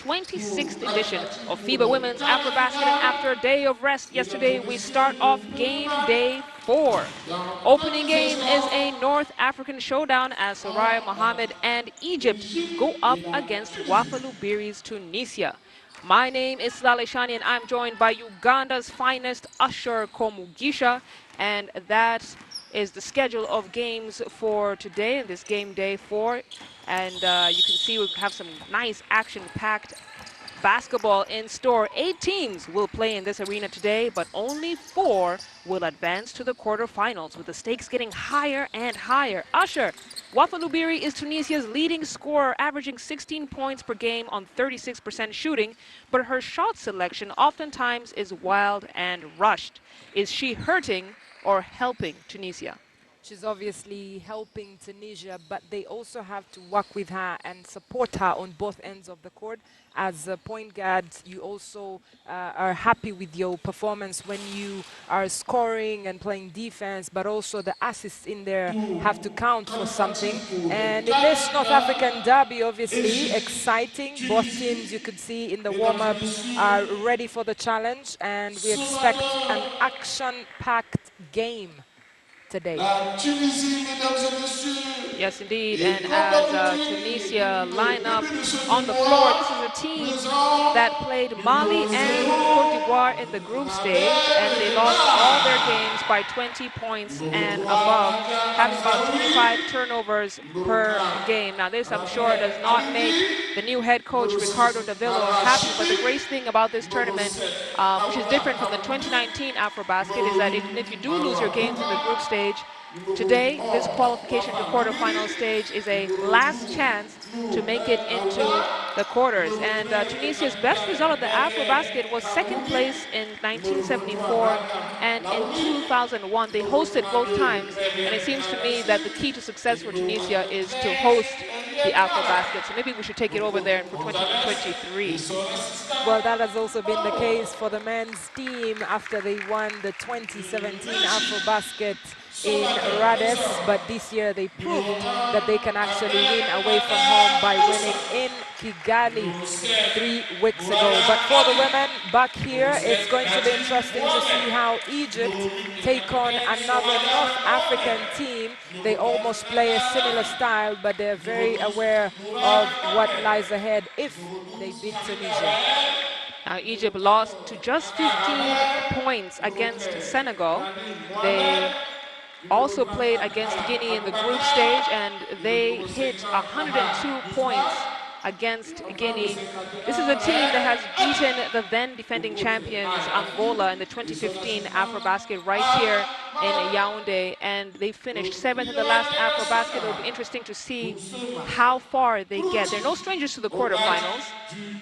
26th edition of FIBA Women's AfroBasket, and after a day of rest yesterday, we start off game day 4. Opening game is a North African showdown as Soraya Mohammed and Egypt go up against Wafalubiri's Tunisia. My name is Salale Shani, and I'm joined by Uganda's finest Usher Komugisha, and that is the schedule of games for today, this game day 4. And you can see we have some nice action-packed basketball in store. 8 teams will play in this arena today, but only 4 will advance to the quarterfinals, with the stakes getting higher and higher. Usher, Wafalubiri is Tunisia's leading scorer, averaging 16 points per game on 36% shooting, but her shot selection oftentimes is wild and rushed. Is she hurting or helping Tunisia? She's obviously helping Tunisia, but they also have to work with her and support her on both ends of the court. As a point guard, you also are happy with your performance when you are scoring and playing defense, but also the assists in there have to count for something. And in this North African derby, obviously exciting. Both teams, you could see in the warm-up, are ready for the challenge, and we expect an action-packed game today. Yes, indeed. And as Tunisia line up on the floor, this is a team that played Mali and Cote d'Ivoire in the group stage, and they lost all their games by 20 points and above, having about 25 turnovers per game. Now, this, I'm sure, does not make the new head coach, Ricardo Davilo, happy, but the great thing about this tournament, which is different from the 2019 AfroBasket, is that even if you do lose your games in the group stage, today, this qualification to quarterfinal stage is a last chance to make it into the quarters. And Tunisia's best result of the AfroBasket was second place in 1974 and in 2001. They hosted both times, and it seems to me that the key to success for Tunisia is to host the AfroBasket. So maybe we should take it over there for 2023. Well, that has also been the case for the men's team after they won the 2017 AfroBasket in Rades, but this year they proved that they can actually win away from home by winning in Kigali 3 weeks ago. But for the women back here, it's going to be interesting to see how Egypt take on another North African team. They almost play a similar style, but they're very aware of what lies ahead if they beat Tunisia. Egypt lost to just 15 points against Senegal. They also played against Guinea in the group stage, and they hit 102 points against Guinea. This is a team that has beaten the then defending champions Angola in the 2015 AfroBasket right here in Yaoundé, and they finished 7th in the last AfroBasket. It'll be interesting to see how far they get. They're no strangers to the quarterfinals,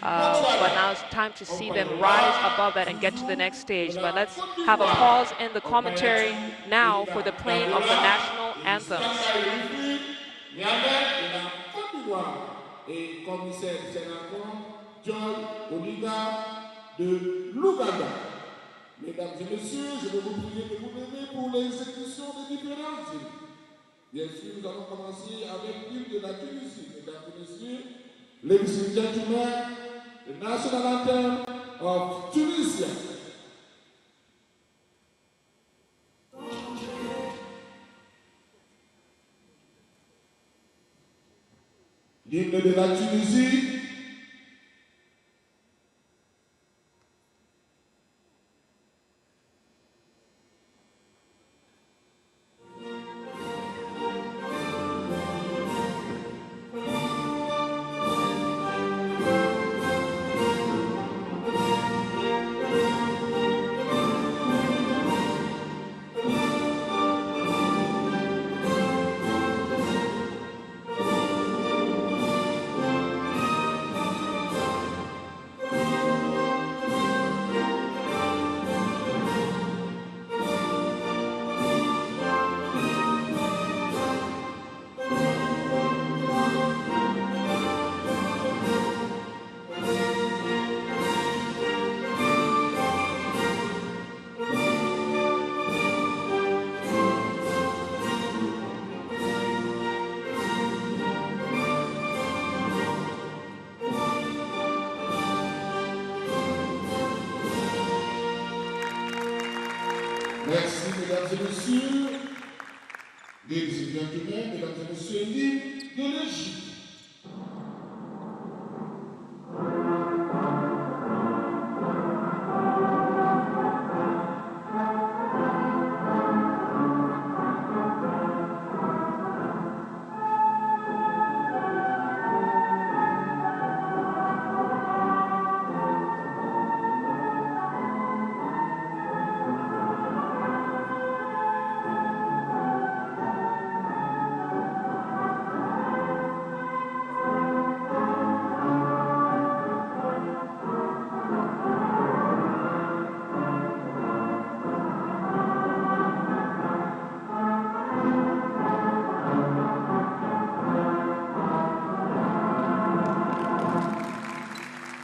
but now it's time to see them rise above that and get to the next stage. But let's have a pause in the commentary now for the playing of the national anthems. Et commissaire du Sénat, John Oliga de l'Ouganda. Mesdames et messieurs, je vais vous prier de vous lever pour l'exécution des différentes îles. Bien sûr, nous allons commencer avec l'île de la Tunisie. Mesdames et messieurs, ladies and gentlemen, the national anthem of Tunisia. L'hymne de la Tunisie. Merci, mesdames et messieurs. Ladies and gentlemen, mesdames et messieurs, l'hymne de l'Égypte.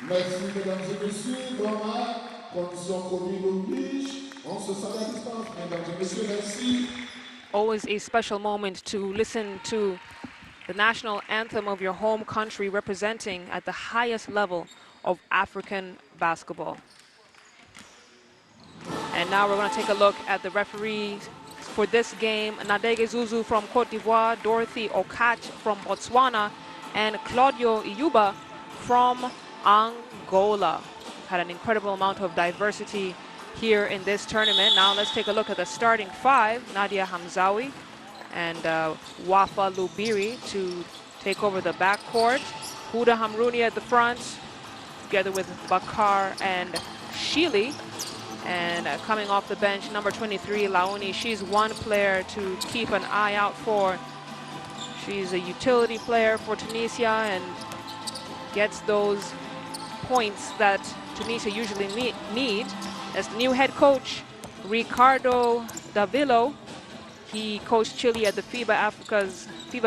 Merci, mesdames et messieurs. Dans la condition Covid oblige, on se salue à distance. Mesdames et messieurs, merci. Always a special moment to listen to the national anthem of your home country representing at the highest level of African basketball. And now we're going to take a look at the referees for this game. Nadege Zuzu from Cote d'Ivoire, Dorothy Okach from Botswana, and Claudio Iyuba from Angola. Had an incredible amount of diversity here in this tournament. Now let's take a look at the starting five. Nadia Hamzawi and Wafa Lubiri to take over the backcourt. Huda Hamrouni at the front, together with Bakar and Shili. And coming off the bench, number 23, Laoni. She's one player to keep an eye out for. She's a utility player for Tunisia and gets those points that Tunisia usually need. As the new head coach, Ricardo Davilo. He coached Chile at the FIBA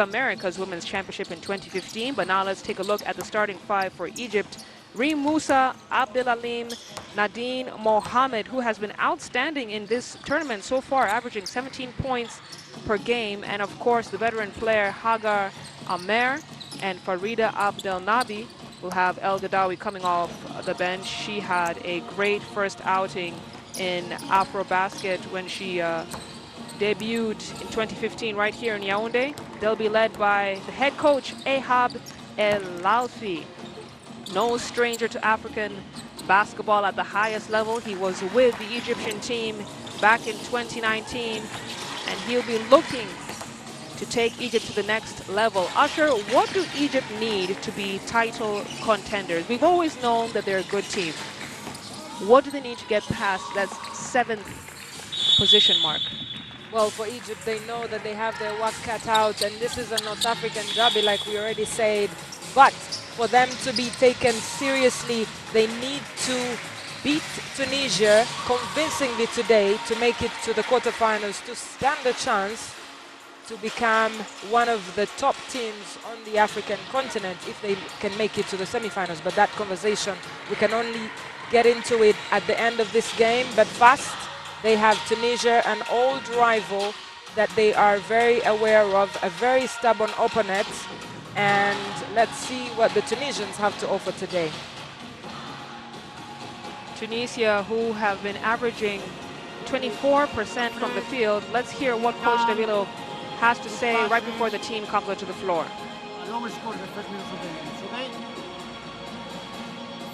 Americas Women's Championship in 2015. But now let's take a look at the starting five for Egypt. Reem Musa, Abdelalim, Nadine Mohammed, who has been outstanding in this tournament so far, averaging 17 points per game. And of course, the veteran player Hagar Amer and Farida Abdelnabi. We'll have El Gadawi coming off the bench. She had a great first outing in AfroBasket when she debuted in 2015 right here in Yaoundé. They'll be led by the head coach, Ahab El Lalfi. No stranger to African basketball at the highest level. He was with the Egyptian team back in 2019, and he'll be looking to take Egypt to the next level. Usher, what do Egypt need to be title contenders? We've always known that they're a good team. What do they need to get past that 7th position mark? Well, for Egypt, they know that they have their work cut out, and this is a North African derby, like we already said. But for them to be taken seriously, they need to beat Tunisia convincingly today to make it to the quarterfinals, to stand a chance to become one of the top teams on the African continent if they can make it to the semifinals. But that conversation, we can only get into it at the end of this game. But first, they have Tunisia, an old rival that they are very aware of, a very stubborn opponent. And let's see what the Tunisians have to offer today. Tunisia, who have been averaging 24% from the field. Let's hear what Coach Davilo has to say right before the team comes onto the floor. Lowest score the first minutes of the game, okay?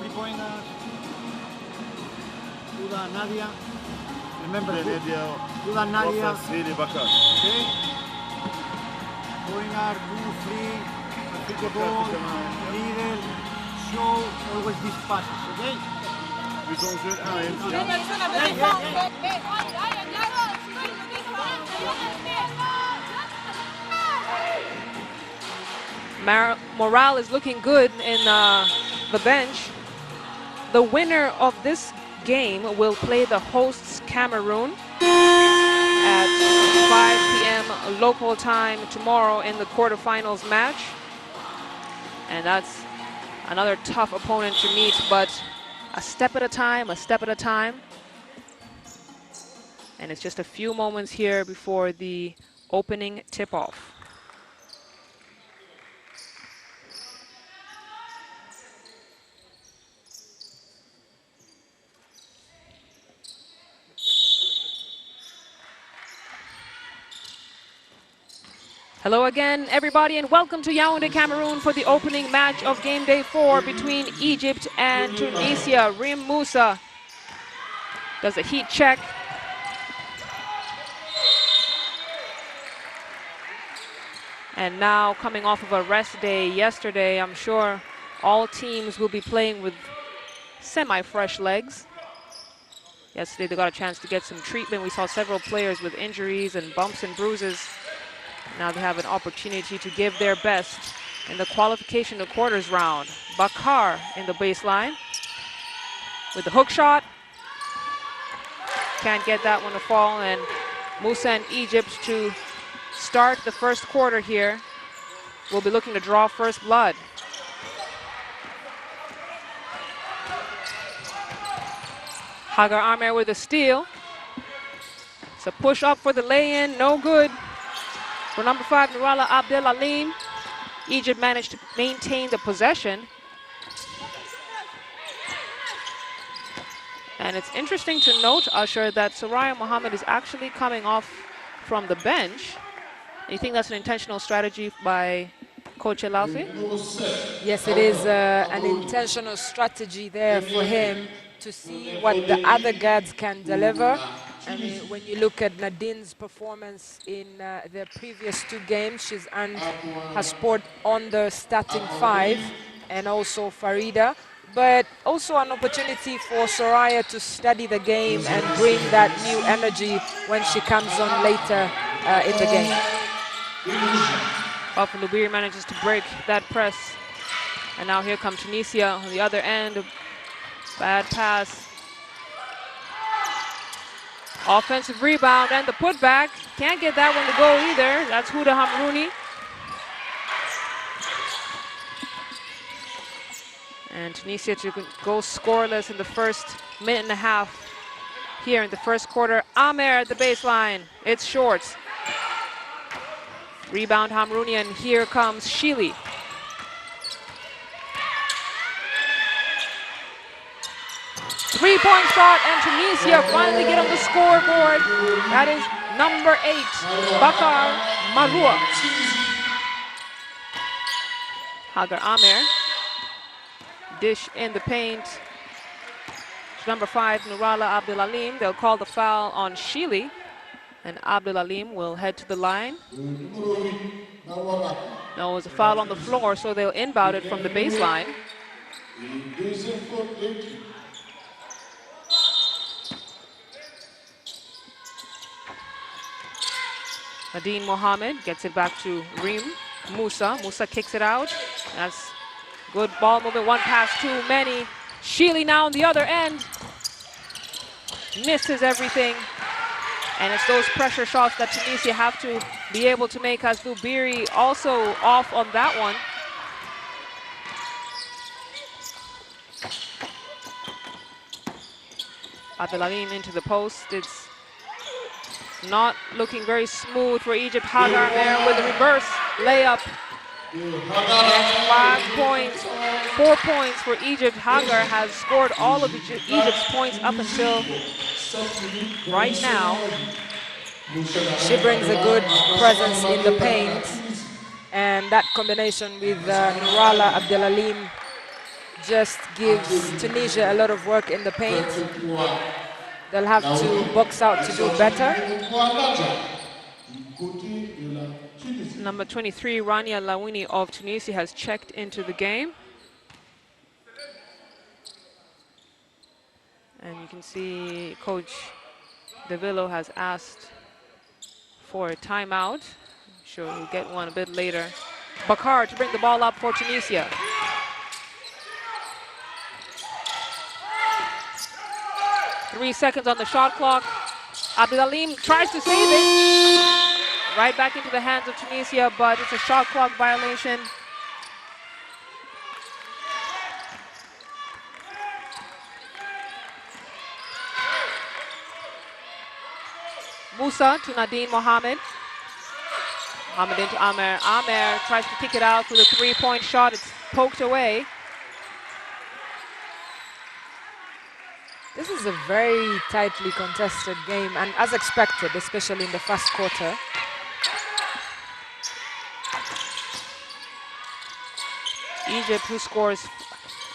3-pointers. Huda, Nadia. Remember, Huda, Nadia. Okay? Going out, 2, 3. Pick the ball, leader, show, always these passes, okay? Morale is looking good in the bench. The winner of this game will play the hosts Cameroon at 5 p.m. local time tomorrow in the quarterfinals match. And that's another tough opponent to meet, but a step at a time, a step at a time. And it's just a few moments here before the opening tip-off. Hello again, everybody, and welcome to Yaoundé, Cameroon for the opening match of game day 4 between Egypt and Tunisia. Rim Musa does a heat check. And now coming off of a rest day yesterday, I'm sure all teams will be playing with semi-fresh legs. Yesterday they got a chance to get some treatment. We saw several players with injuries and bumps and bruises. Now they have an opportunity to give their best in the qualification to quarters round. Bakar in the baseline with the hook shot. Can't get that one to fall, and Musa and Egypt to start the first quarter here. We'll be looking to draw first blood. Hagar Amer with a steal. It's a push up for the lay-in, no good. For number 5, Nurala Abdelalim. Egypt managed to maintain the possession. And it's interesting to note, Usher, that Soraya Mohammed is actually coming off from the bench. You think that's an intentional strategy by Coach Elaufi? Yes, it is an intentional strategy there for him to see what the other guards can deliver. I mean, when you look at Nadine's performance in their previous 2 games, she's earned her spot on the starting 5, and also Farida. But also an opportunity for Soraya to study the game and bring that new energy when she comes on later in the game. Alpha Lubiri manages to break that press. And now here comes Tunisia on the other end. Bad pass. Offensive rebound and the putback. Can't get that one to go either. That's Huda Hamrouni. And Tunisia to go scoreless in the first minute and a half here in the first quarter. Amer at the baseline. It's short. Rebound Hamrouni, and here comes Shili. Three-point shot, and Tunisia finally get on the scoreboard. That is number 8, Bakar Marua. Hagar Amer. Dish in the paint. Number 5, Nurala Abdelalim. They'll call the foul on Shili. And Abdelalim will head to the line. No, it was a foul on the floor, so they'll inbound it from the baseline. Nadine Mohammed gets it back to Rim Musa. Musa kicks it out. That's good ball movement. One pass too many. Shili now on the other end. Misses everything. And it's those pressure shots that Tunisia have to be able to make, as Lubiri also off on that one. Abdelalim into the post. It's not looking very smooth for Egypt. Hagar there with a reverse layup. And 5 points, 4 points for Egypt. Hagar has scored all of Egypt's points up until right now. She brings a good presence in the paint, and that combination with Nurala Abdelalim just gives Tunisia a lot of work in the paint. They'll have to box out to do better. Number 23, Rania Lawini of Tunisia, has checked into the game. And you can see Coach De Villo has asked for a timeout. I'm sure he'll get one a bit later. Bakar to bring the ball up for Tunisia. Three seconds on the shot clock. Abdelalim tries to save it. Right back into the hands of Tunisia, but it's a shot clock violation. Musa to Nadine Mohammed. Mohammed into Amer. Amer tries to kick it out for the three-point shot. It's poked away. This is a very tightly contested game, and as expected, especially in the first quarter. Egypt, who scores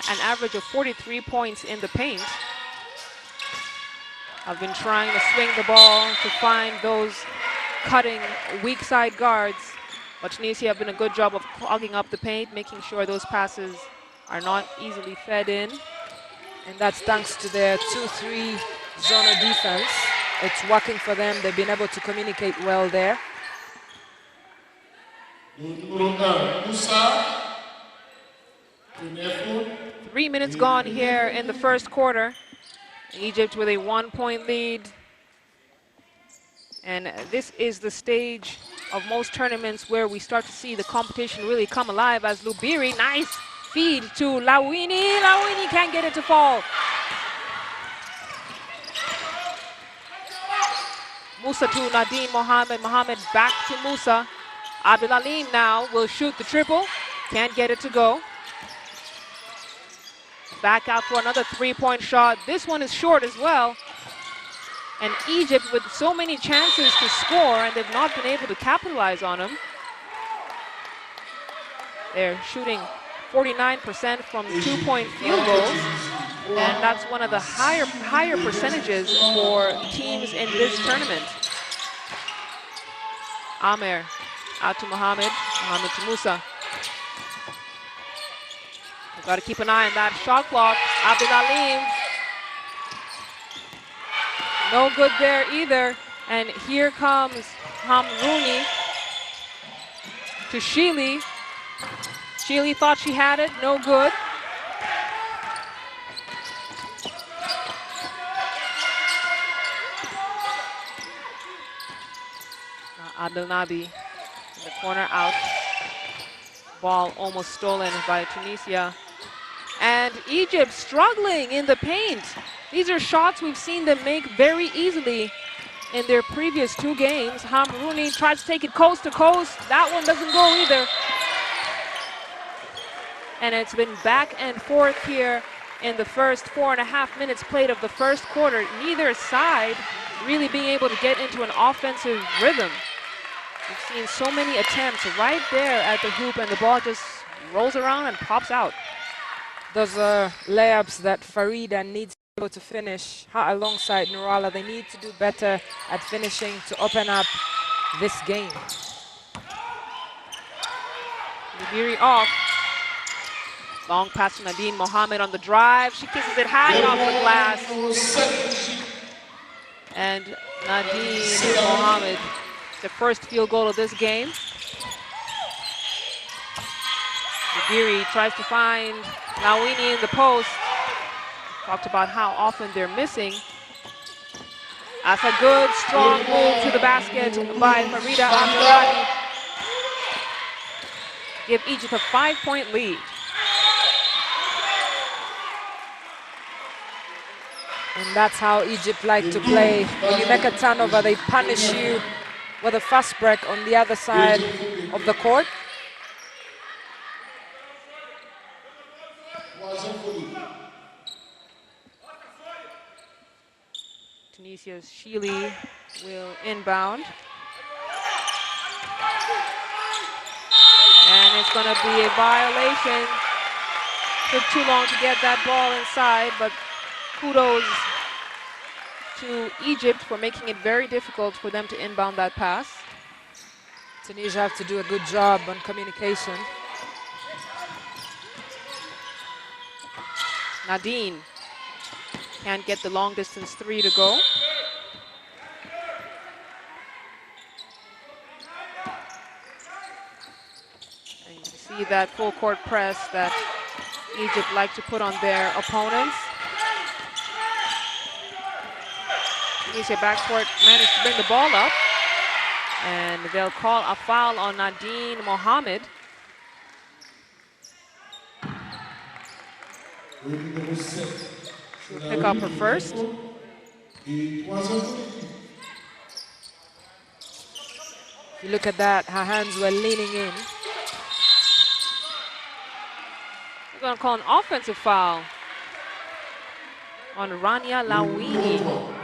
an average of 43 points in the paint, have been trying to swing the ball to find those cutting weak side guards. But Tunisia have done a good job of clogging up the paint, making sure those passes are not easily fed in. And that's thanks to their 2-3 zone defense. It's working for them. They've been able to communicate well there. 3 minutes gone here in the first quarter. Egypt with a 1-point lead. And this is the stage of most tournaments where we start to see the competition really come alive as Lubiri, nice feed to Lawini. Lawini can't get it to fall. Musa to Nadine Mohammed. Mohammed back to Musa. Abdul Alim now will shoot the triple. Can't get it to go. Back out for another three-point shot. This one is short as well. And Egypt with so many chances to score, and they've not been able to capitalize on them. They're shooting 49% from two-point field goals, and that's one of the higher percentages for teams in this tournament. Amer out to Mohammed. Mohammed to Musa. We've got to keep an eye on that shot clock. Abdul Alim. No good there either. And here comes Hamrouni to Sheely. Sheely thought she had it, no good. Abdel Nabi in the corner, out. Ball almost stolen by Tunisia. And Egypt struggling in the paint. These are shots we've seen them make very easily in their previous two games. Hamrouni tries to take it coast to coast. That one doesn't go either. And it's been back and forth here in the first 4.5 minutes played of the first quarter. Neither side really being able to get into an offensive rhythm. We've seen so many attempts right there at the hoop, and the ball just rolls around and pops out. Those are layups that Farida needs to be able to finish alongside Nurala. They need to do better at finishing to open up this game. Lubiri off. Long pass to Nadine Mohammed on the drive. She kisses it high off the glass. And Nadine Mohammed, the first field goal of this game. Lubiri tries to find Lawini in the post. Talked about how often they're missing. That's a good, strong move to the basket by Farida Abdurrahman. Give Egypt a 5-point lead. And that's how Egypt like to play. When you make a turnover, they punish you with a fast break on the other side of the court. Tunisia's Sheely will inbound. And it's going to be a violation. Took too long to get that ball inside, but kudos to Egypt for making it very difficult for them to inbound that pass. Tunisia have to do a good job on communication. Nadine can't get the long distance three to go. And you can see that full court press that Egypt like to put on their opponents. Tunisia backcourt managed to bring the ball up, and they'll call a foul on Nadine Mohammed. She'll pick up her first. If you look at that, her hands were leaning in. We're going to call an offensive foul on Rania Lawini.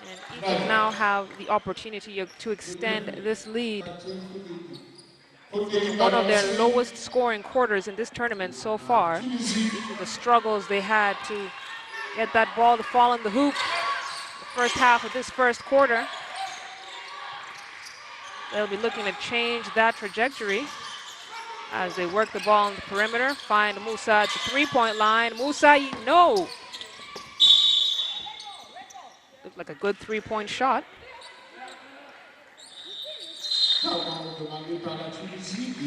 And Egypt now have the opportunity to extend this lead One of their lowest scoring quarters in this tournament so far. Due to the struggles they had to get that ball to fall in the hoop the first half of this first quarter. They'll be looking to change that trajectory as they work the ball on the perimeter. Find Musa at the three-point line. Musa, no! Looked like a good three-point shot.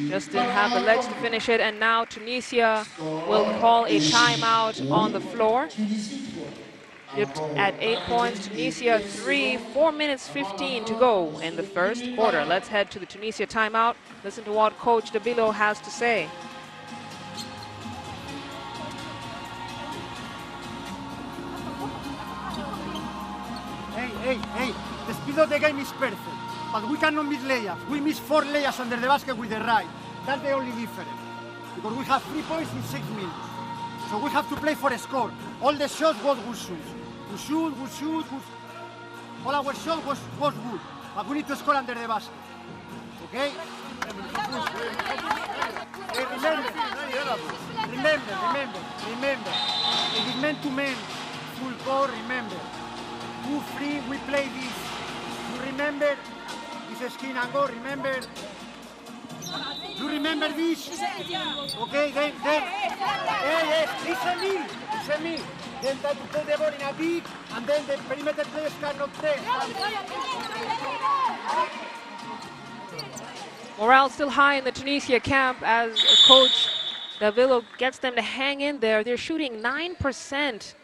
Just didn't have the legs to finish it, and now Tunisia will call a timeout on the floor. Egypt at 8 points, Tunisia 3, 4 minutes 15 to go in the first quarter. Let's head to the Tunisia timeout. Listen to what Coach Davilo has to say. Hey, the speed of the game is perfect, but we cannot miss layups. We miss 4 layups under the basket with the right. That's the only difference, because we have 3 points in 6 minutes. So we have to play for a score. All the shots was good shoots. We shoot. All our shots was good, but we need to score under the basket. Okay? Hey, remember. It is meant to men. Full court, remember. 2-3, we play this. You remember this skin and go, remember? You remember this? Okay, then. Hey, listen me. Then try to put the ball in a deep, and then the perimeter players cannot play. Morale still high in the Tunisia camp as Coach Davilo gets them to hang in there. They're shooting 9%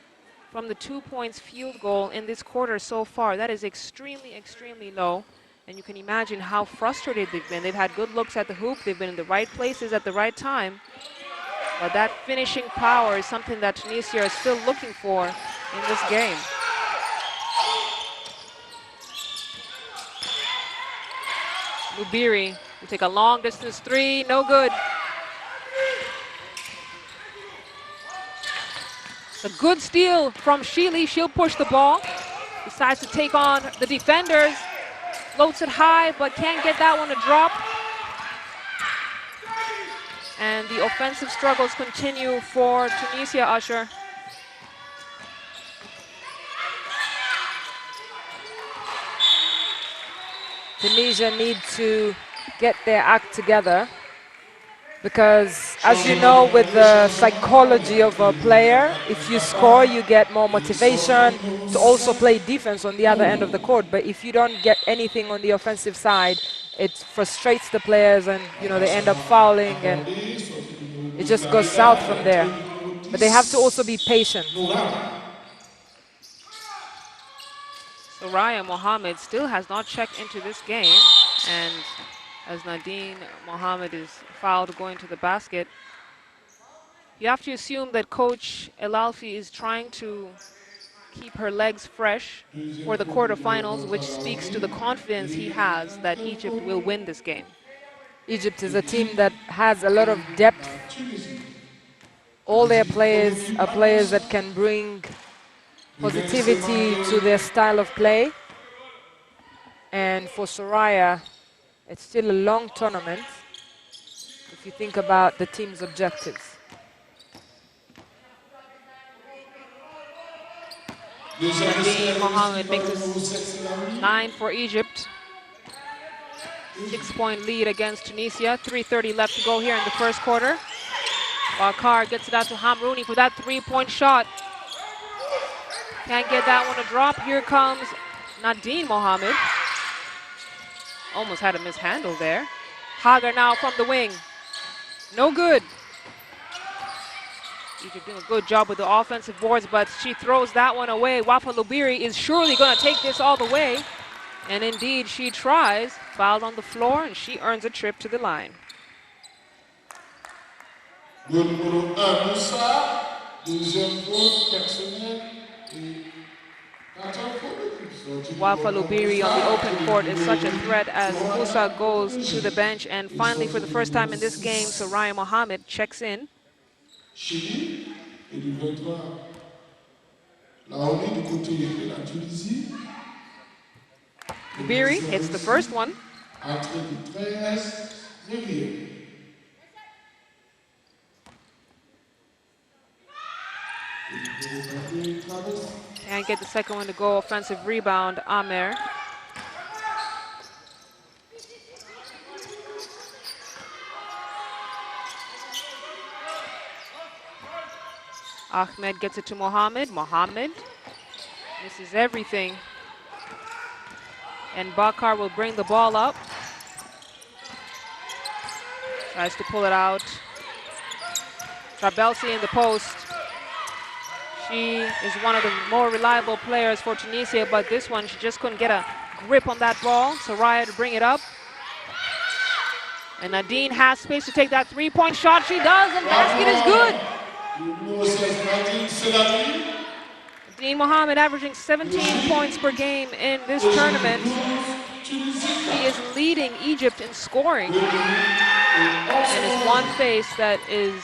from the 2 points field goal in this quarter so far. That is extremely, extremely low. And you can imagine how frustrated they've been. They've had good looks at the hoop. They've been in the right places at the right time. But that finishing power is something that Tunisia is still looking for in this game. Lubiri will take a long distance three, no good. A good steal from Sheely. She'll push the ball. Decides to take on the defenders. Floats it high, but can't get that one to drop. And the offensive struggles continue for Tunisia, Usher. Tunisia need to get their act together, because as you know, with the psychology of a player, if you score, you get more motivation to also play defense on the other end of the court. But if you don't get anything on the offensive side, it frustrates the players, and they end up fouling, and it just goes south from there. But they have to also be patient. Soraya Mohammed still has not checked into this game, and as Nadine Mohammed is fouled going to the basket, you have to assume that Coach Elalfi is trying to keep her legs fresh for the quarterfinals, which speaks to the confidence he has that Egypt will win this game. Egypt is a team that has a lot of depth. All their players are players that can bring positivity to their style of play. And for Soraya, it's still a long tournament if you think about the team's objectives. Nadine Mohammed makes it 9 for Egypt. 6-point lead against Tunisia. 3:30 left to go here in the first quarter. Bakar gets it out to Hamrouni for that 3-point shot. Can't get that one to drop. Here comes Nadine Mohammed. Almost had a mishandle there. Hager now from the wing. No good. Egypt doing a good job with the offensive boards, but she throws that one away. Wafa Lubiri is surely going to take this all the way. And indeed, she tries. Fouled on the floor, and she earns a trip to the line. Wafa Lubiri on the open court is such a threat as Musa goes to the bench. And finally, for the first time in this game, Soraya Mohammed checks in. Lubiri hits the first one. Rivière. Can't get the second one to go. Offensive rebound, Amer. Ahmed gets it to Mohammed. Mohammed misses everything. And Bakar will bring the ball up. Tries to pull it out. Trabelsi in the post. She is one of the more reliable players for Tunisia, but this one, she just couldn't get a grip on that ball. Soraya to bring it up. And Nadine has space to take that three-point shot. She does, and basket is good. Nadine Mohammed averaging 17 points per game in this tournament. She is leading Egypt in scoring. And is one face that is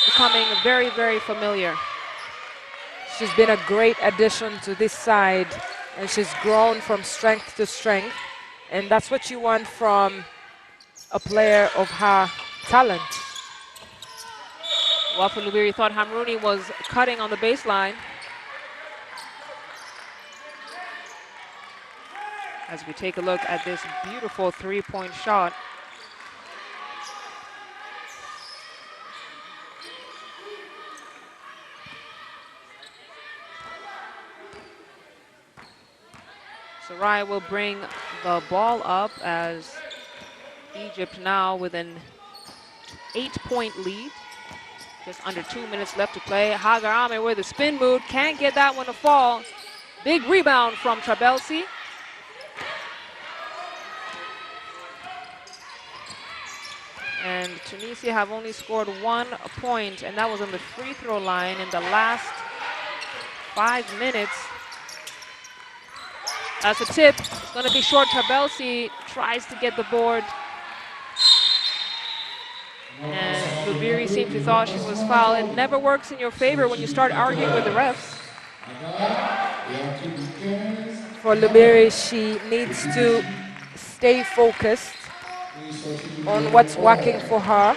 becoming very, very familiar. She's been a great addition to this side, and she's grown from strength to strength. And that's what you want from a player of her talent. Wafa Lubiri thought Hamrouni was cutting on the baseline. As we take a look at this beautiful three-point shot. Soraya will bring the ball up as Egypt now with an 8-point lead. Just under 2 minutes left to play. Hagar Amer with a spin move. Can't get that one to fall. Big rebound from Trabelsi. And Tunisia have only scored 1 point, and that was on the free throw line in the last 5 minutes. That's a tip. It's going to be short. Trabelsi tries to get the board. And Lubiri seemed to thought she was fouled. It never works in your favor when you start arguing with the refs. For Lubiri, she needs to stay focused on what's working for her.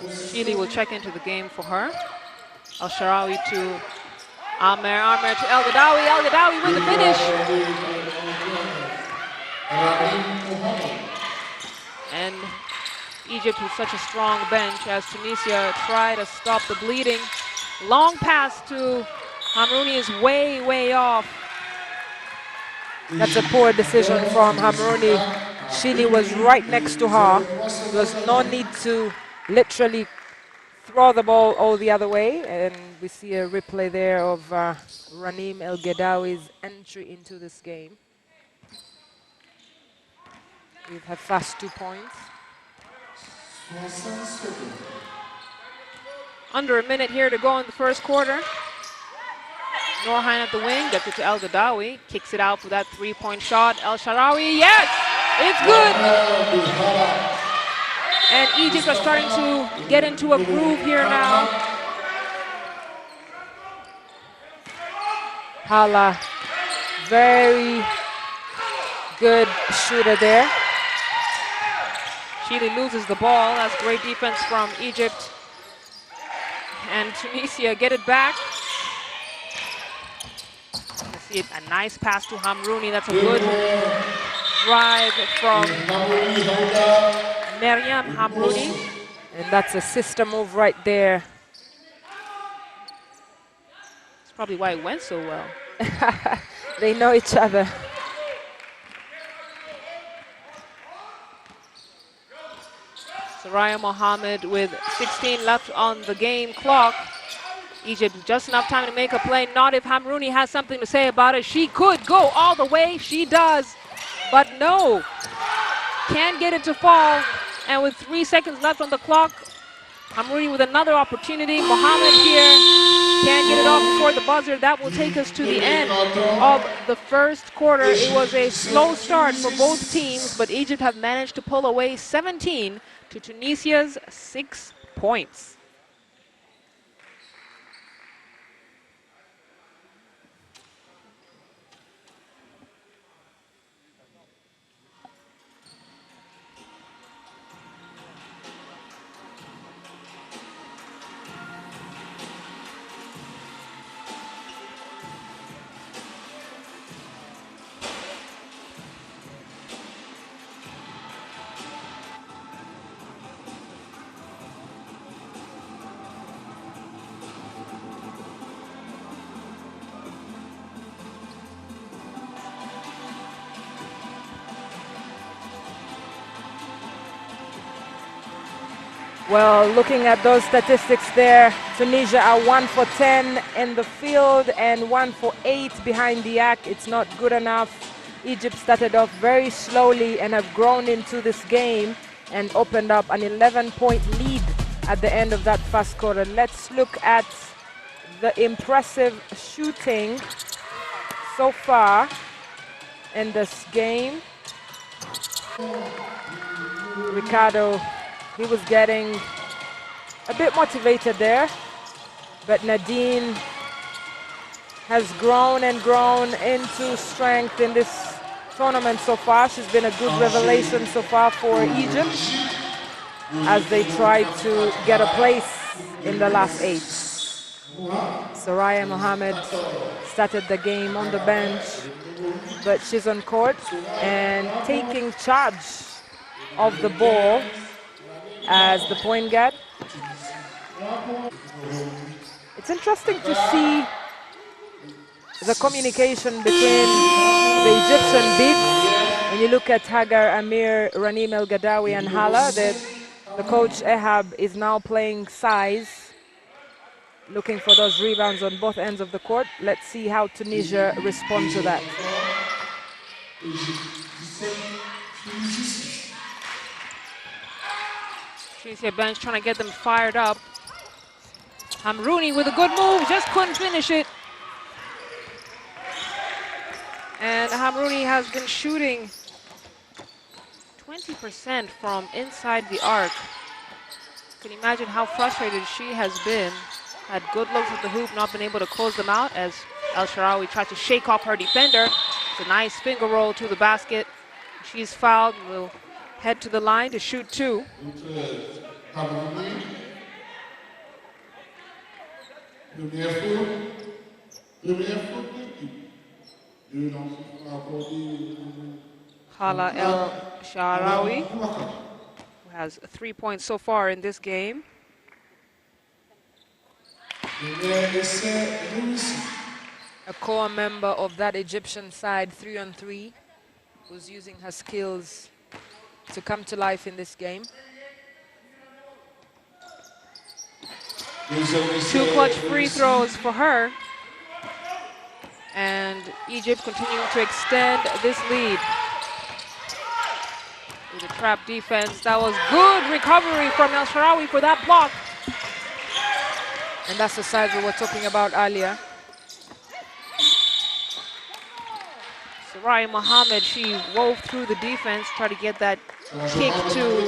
Sheely will check into the game for her. Al-Sharawi to Amer. Amer to El Gadawi. El Gadawi with the finish. And Egypt with such a strong bench as Tunisia try to stop the bleeding. Long pass to Hamrouni is way, way off. That's a poor decision from Hamrouni. Sheely was right next to her. There was no need to literally throw the ball all the other way. And we see a replay there of Ranim El Gadawi's entry into this game. With her first 2 points. Under a minute here to go in the first quarter. Norhain at the wing, gets it to El Gadawi, kicks it out for that three-point shot. El Sharawi, yes, it's good. And Egypt are starting to get into a groove here now. Hala, very good shooter there. Sheely loses the ball. That's great defense from Egypt. And Tunisia get it back. You see it, a nice pass to Hamrouni. That's a good drive from Maryam Hamrouni. And that's a sister move right there. That's probably why it went so well. They know each other. Soraya Mohammed with 16 left on the game clock. Egypt just enough time to make a play. Not if Hamrouni has something to say about it. She could go all the way. She does. But no. Can't get it to fall. And with 3 seconds left on the clock, Hamrouni with another opportunity. Mohammed here can't get it off before the buzzer. That will take us to the end of the first quarter. It was a slow start for both teams, but Egypt have managed to pull away 17 to Tunisia's 6 points. Well, looking at those statistics there, Tunisia are 1 for 10 in the field and 1 for 8 behind the arc. It's not good enough. Egypt started off very slowly and have grown into this game and opened up an 11-point lead at the end of that first quarter. Let's look at the impressive shooting so far in this game. Ricardo, he was getting a bit motivated there, but Nadine has grown and grown into strength in this tournament so far. She's been a good revelation so far for Egypt as they try to get a place in the last 8. Soraya Mohammed started the game on the bench, but she's on court and taking charge of the ball as the point guard. It's interesting to see the communication between the Egyptian bigs. When you look at Hagar, Amir, Ranim El Gadawi, and Hala, the coach Ehab is now playing size, looking for those rebounds on both ends of the court. Let's see how Tunisia responds to that. Tunisia bench trying to get them fired up. Hamrouni with a good move, just couldn't finish it. And Hamrouni has been shooting 20% from inside the arc. Can you imagine how frustrated she has been? Had good looks at the hoop, not been able to close them out as El Shaarawy tried to shake off her defender. It's a nice finger roll to the basket. She's fouled, will head to the line to shoot 2. Hala El Shaarawy, who has 3 points so far in this game. A core member of that Egyptian side, 3-on-3, who's using her skills to come to life in this game. 2 clutch free throws for her. And Egypt continuing to extend this lead. With a trap defense, that was good recovery from El Shaarawy for that block. And that's the side we were talking about earlier. Soraya Mohammed, she wove through the defense, tried to get that kick to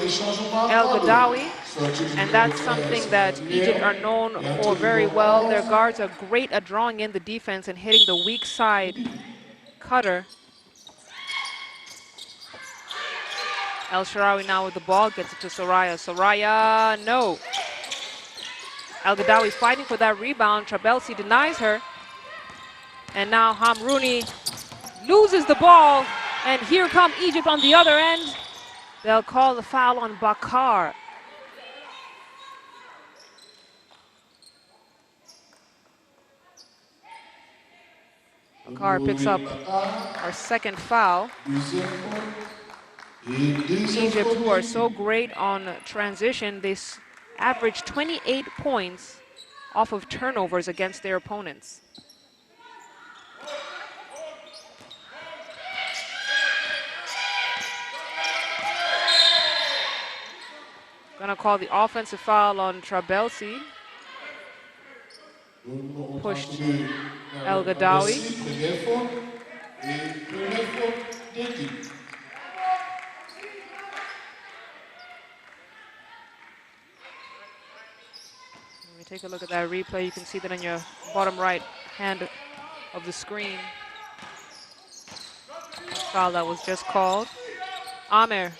El Gadawi. And that's something that Egypt are known for very well. Their guards are great at drawing in the defense and hitting the weak side cutter. El Shaarawy now with the ball, gets it to Soraya. Soraya, no. El Gadawi fighting for that rebound. Trabelsi denies her. And now Hamrouni loses the ball. And here come Egypt on the other end. They'll call the foul on Bakar. Bakar picks up our second foul. Egypt, who are so great on transition, they average 28 points off of turnovers against their opponents. Gonna call the offensive foul on Trabelsi. Pushed El Gadawi. When we take a look at that replay, you can see that on your bottom right hand of the screen. The foul that was just called. Amer.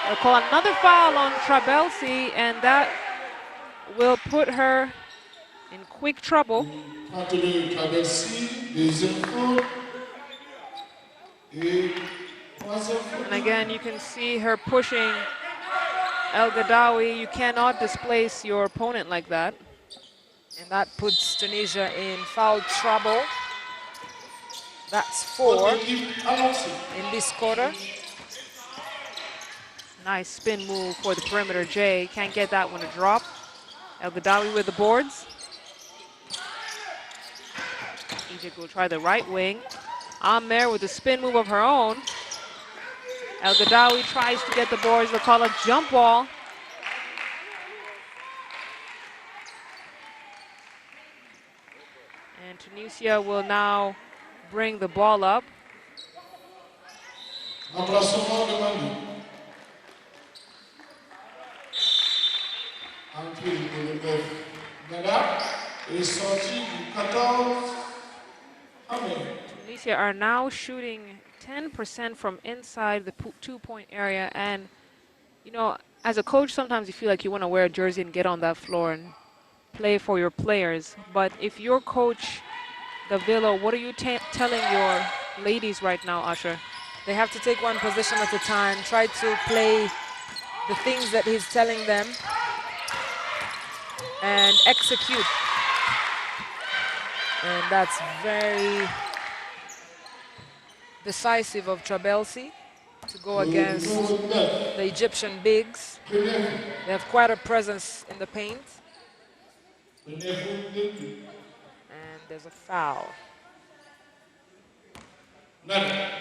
They'll call another foul on Trabelsi, and that will put her in quick trouble. And again, you can see her pushing El Gadawi. You cannot displace your opponent like that. And that puts Tunisia in foul trouble. That's 4 in this quarter. Nice spin move for the perimeter. Jay can't get that one to drop. El Gadawi with the boards. Egypt will try the right wing. Amer with the spin move of her own. El Gadawi tries to get the boards. They'll call a jump ball. And Tunisia will now bring the ball up. Remplacement demandé. Entrée du 9 Nada et sortie du 14 Amer. Tunisia are now shooting 10% from inside the two-point area. And, you know, as a coach, sometimes you feel like you want to wear a jersey and get on that floor and play for your players. But if you're Coach Davila, what are you telling your ladies right now, Usher? They have to take one possession at a time, try to play the things that he's telling them, and execute. And that's very decisive of Trabelsi to go against the Egyptian bigs. They have quite a presence in the paint. And there's a foul. And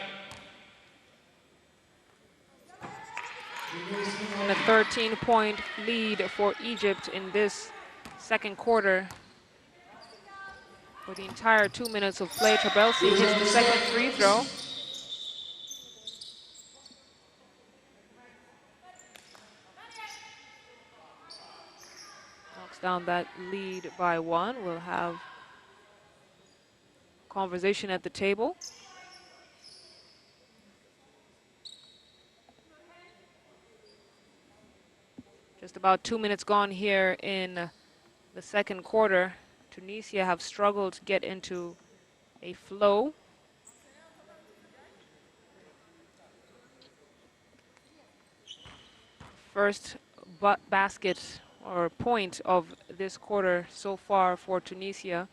a 13-point lead for Egypt in this second quarter. For the entire 2 minutes of play, Trabelsi hits the second free throw. Knocks down that lead by one. We'll have conversation at the table. Just about 2 minutes gone here in the second quarter. Tunisia have struggled to get into a flow. First basket or point of this quarter so far for Tunisia.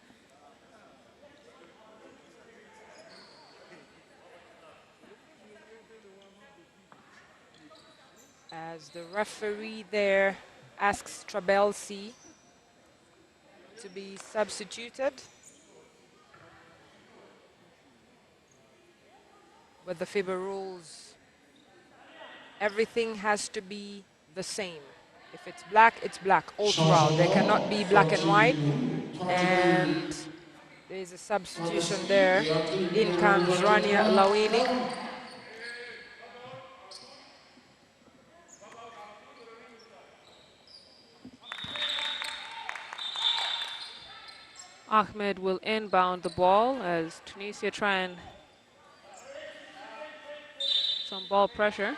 As the referee there asks Trabelsi to be substituted. With the FIBA rules, everything has to be the same. If it's black all throughout. There cannot be black and white. And there's a substitution there. In comes Rania Lawini. Ahmed will inbound the ball as Tunisia try and some ball pressure.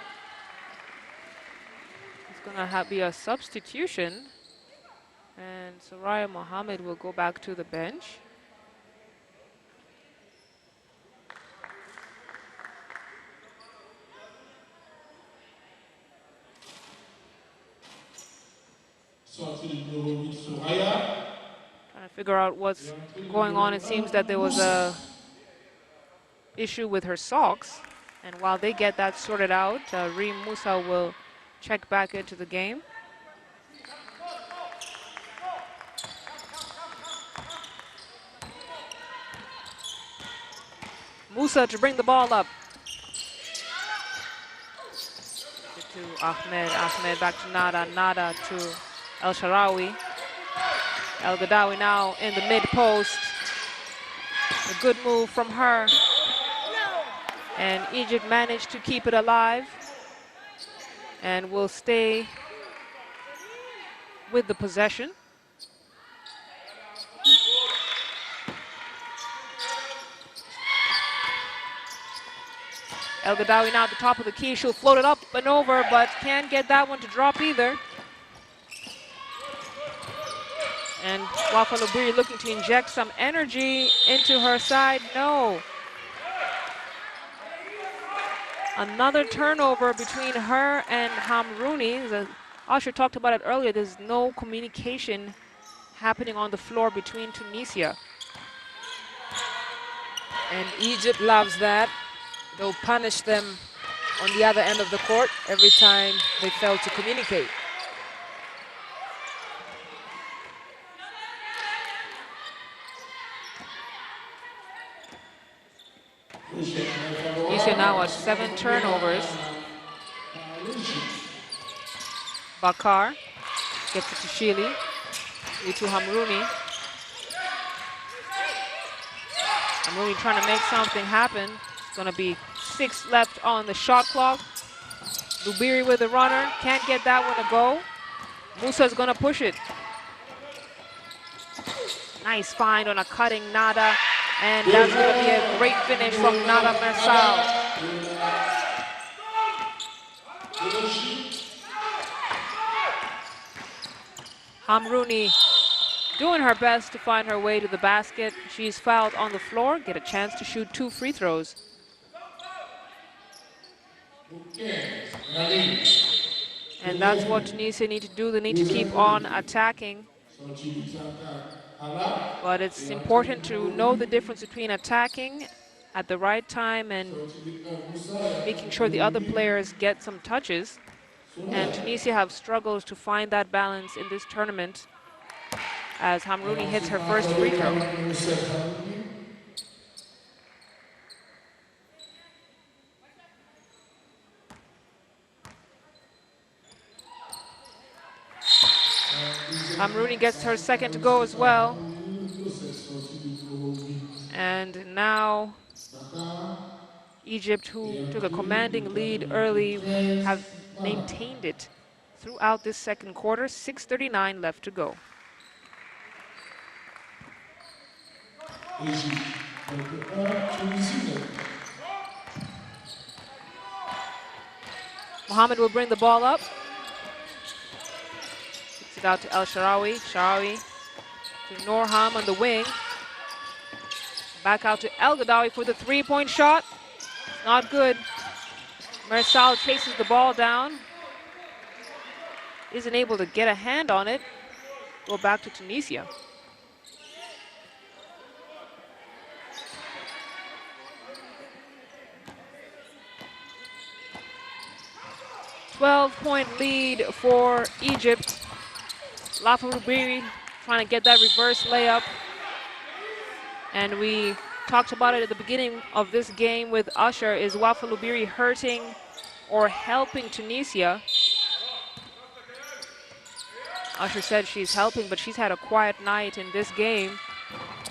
It's going to be a substitution, and Soraya Mohammed will go back to the bench. Trying to figure out what's going on. It seems that there was a issue with her socks, and while they get that sorted out, Reem Musa will check back into the game. Musa to bring the ball up. To Ahmed, Ahmed back to Nada, Nada to El Sharawi. El Gadawi now in the mid post. A good move from her. And Egypt managed to keep it alive and will stay with the possession. El Gadawi now at the top of the key. She'll float it up and over, but can't get that one to drop either. And Wafa Lubiri looking to inject some energy into her side. No. Another turnover between her and Hamrouni. As Asher talked about it earlier, there's no communication happening on the floor between Tunisia. And Egypt loves that. They'll punish them on the other end of the court every time they failed to communicate. Tunisia now at 7 turnovers. Bakar gets it to Shili. To Hamrouni. Hamrouni trying to make something happen. It's going to be 6 left on the shot clock. Lubiri with the runner. Can't get that one to go. Musa's going to push it. Nice find on a cutting Nada. And that's going to be a great finish from Nada Mersal. Hamrouni doing her best to find her way to the basket. She's fouled on the floor, get a chance to shoot 2 free throws. And that's what Tunisia need to do. They need to keep on attacking. But it's important to know the difference between attacking at the right time and making sure the other players get some touches. And Tunisia have struggled to find that balance in this tournament as Hamrouni hits her first free throw. Hamrouni gets her second to go as well. And now Egypt, who took a commanding lead early, have maintained it throughout this second quarter. 6:39 left to go. Mohammed will bring the ball up. Kicks it out to El Sharawi. Sharawi to Norham on the wing. Back out to El Gadawi for the three-point shot. Not good. Mersal chases the ball down. Isn't able to get a hand on it. Go back to Tunisia. "12-point lead for Egypt. Lafa Rubiri trying to get that reverse layup. And we talked about it at the beginning of this game with Usher. Is Wafa Lubiri hurting or helping Tunisia? Usher said she's helping, but she's had a quiet night in this game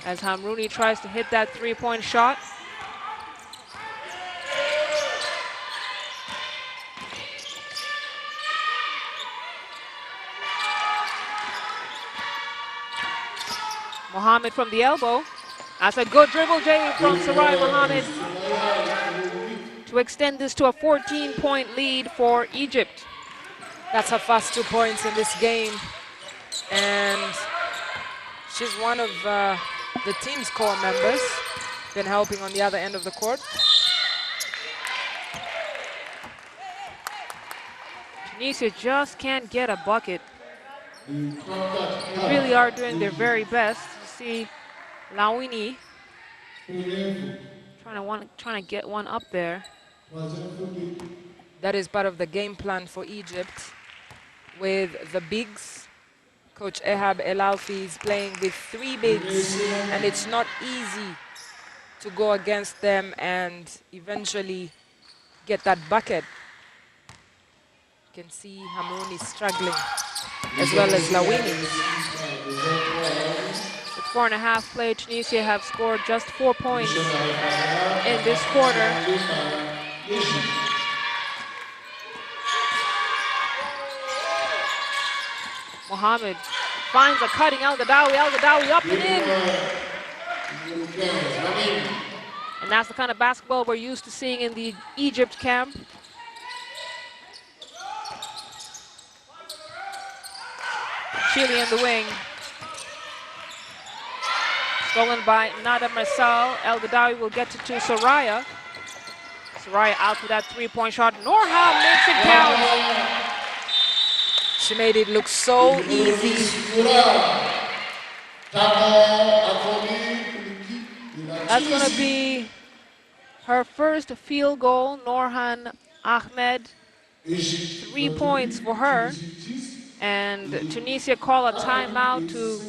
as Hamrouni tries to hit that three-point shot. Mohammed from the elbow. That's a good dribble, Jay, from Sarai Mohammed to extend this to a 14-point lead for Egypt. That's her first 2 points in this game. And she's one of the team's core members, been helping on the other end of the court. Tunisia just can't get a bucket. They really are doing their very best. You see Lawini trying to get one up there. That is part of the game plan for Egypt with the bigs. Coach Ehab El-Alfi is playing with 3 bigs, and it's not easy to go against them and eventually get that bucket. You can see Hamrouni struggling, as well as Lawini. With 4.5 play, Tunisia have scored just 4 points in this quarter. Mohammed finds a cutting El Gadawi up and in. And that's the kind of basketball we're used to seeing in the Egypt camp. Chile in the wing. Stolen by Nada Mersal. El Gadawi will get it to Soraya. Soraya out for that three-point shot. Norham makes it count. She made it look so easy. That's going to be her first field goal. Norham Ahmed, 3 points for her. And Tunisia call a timeout to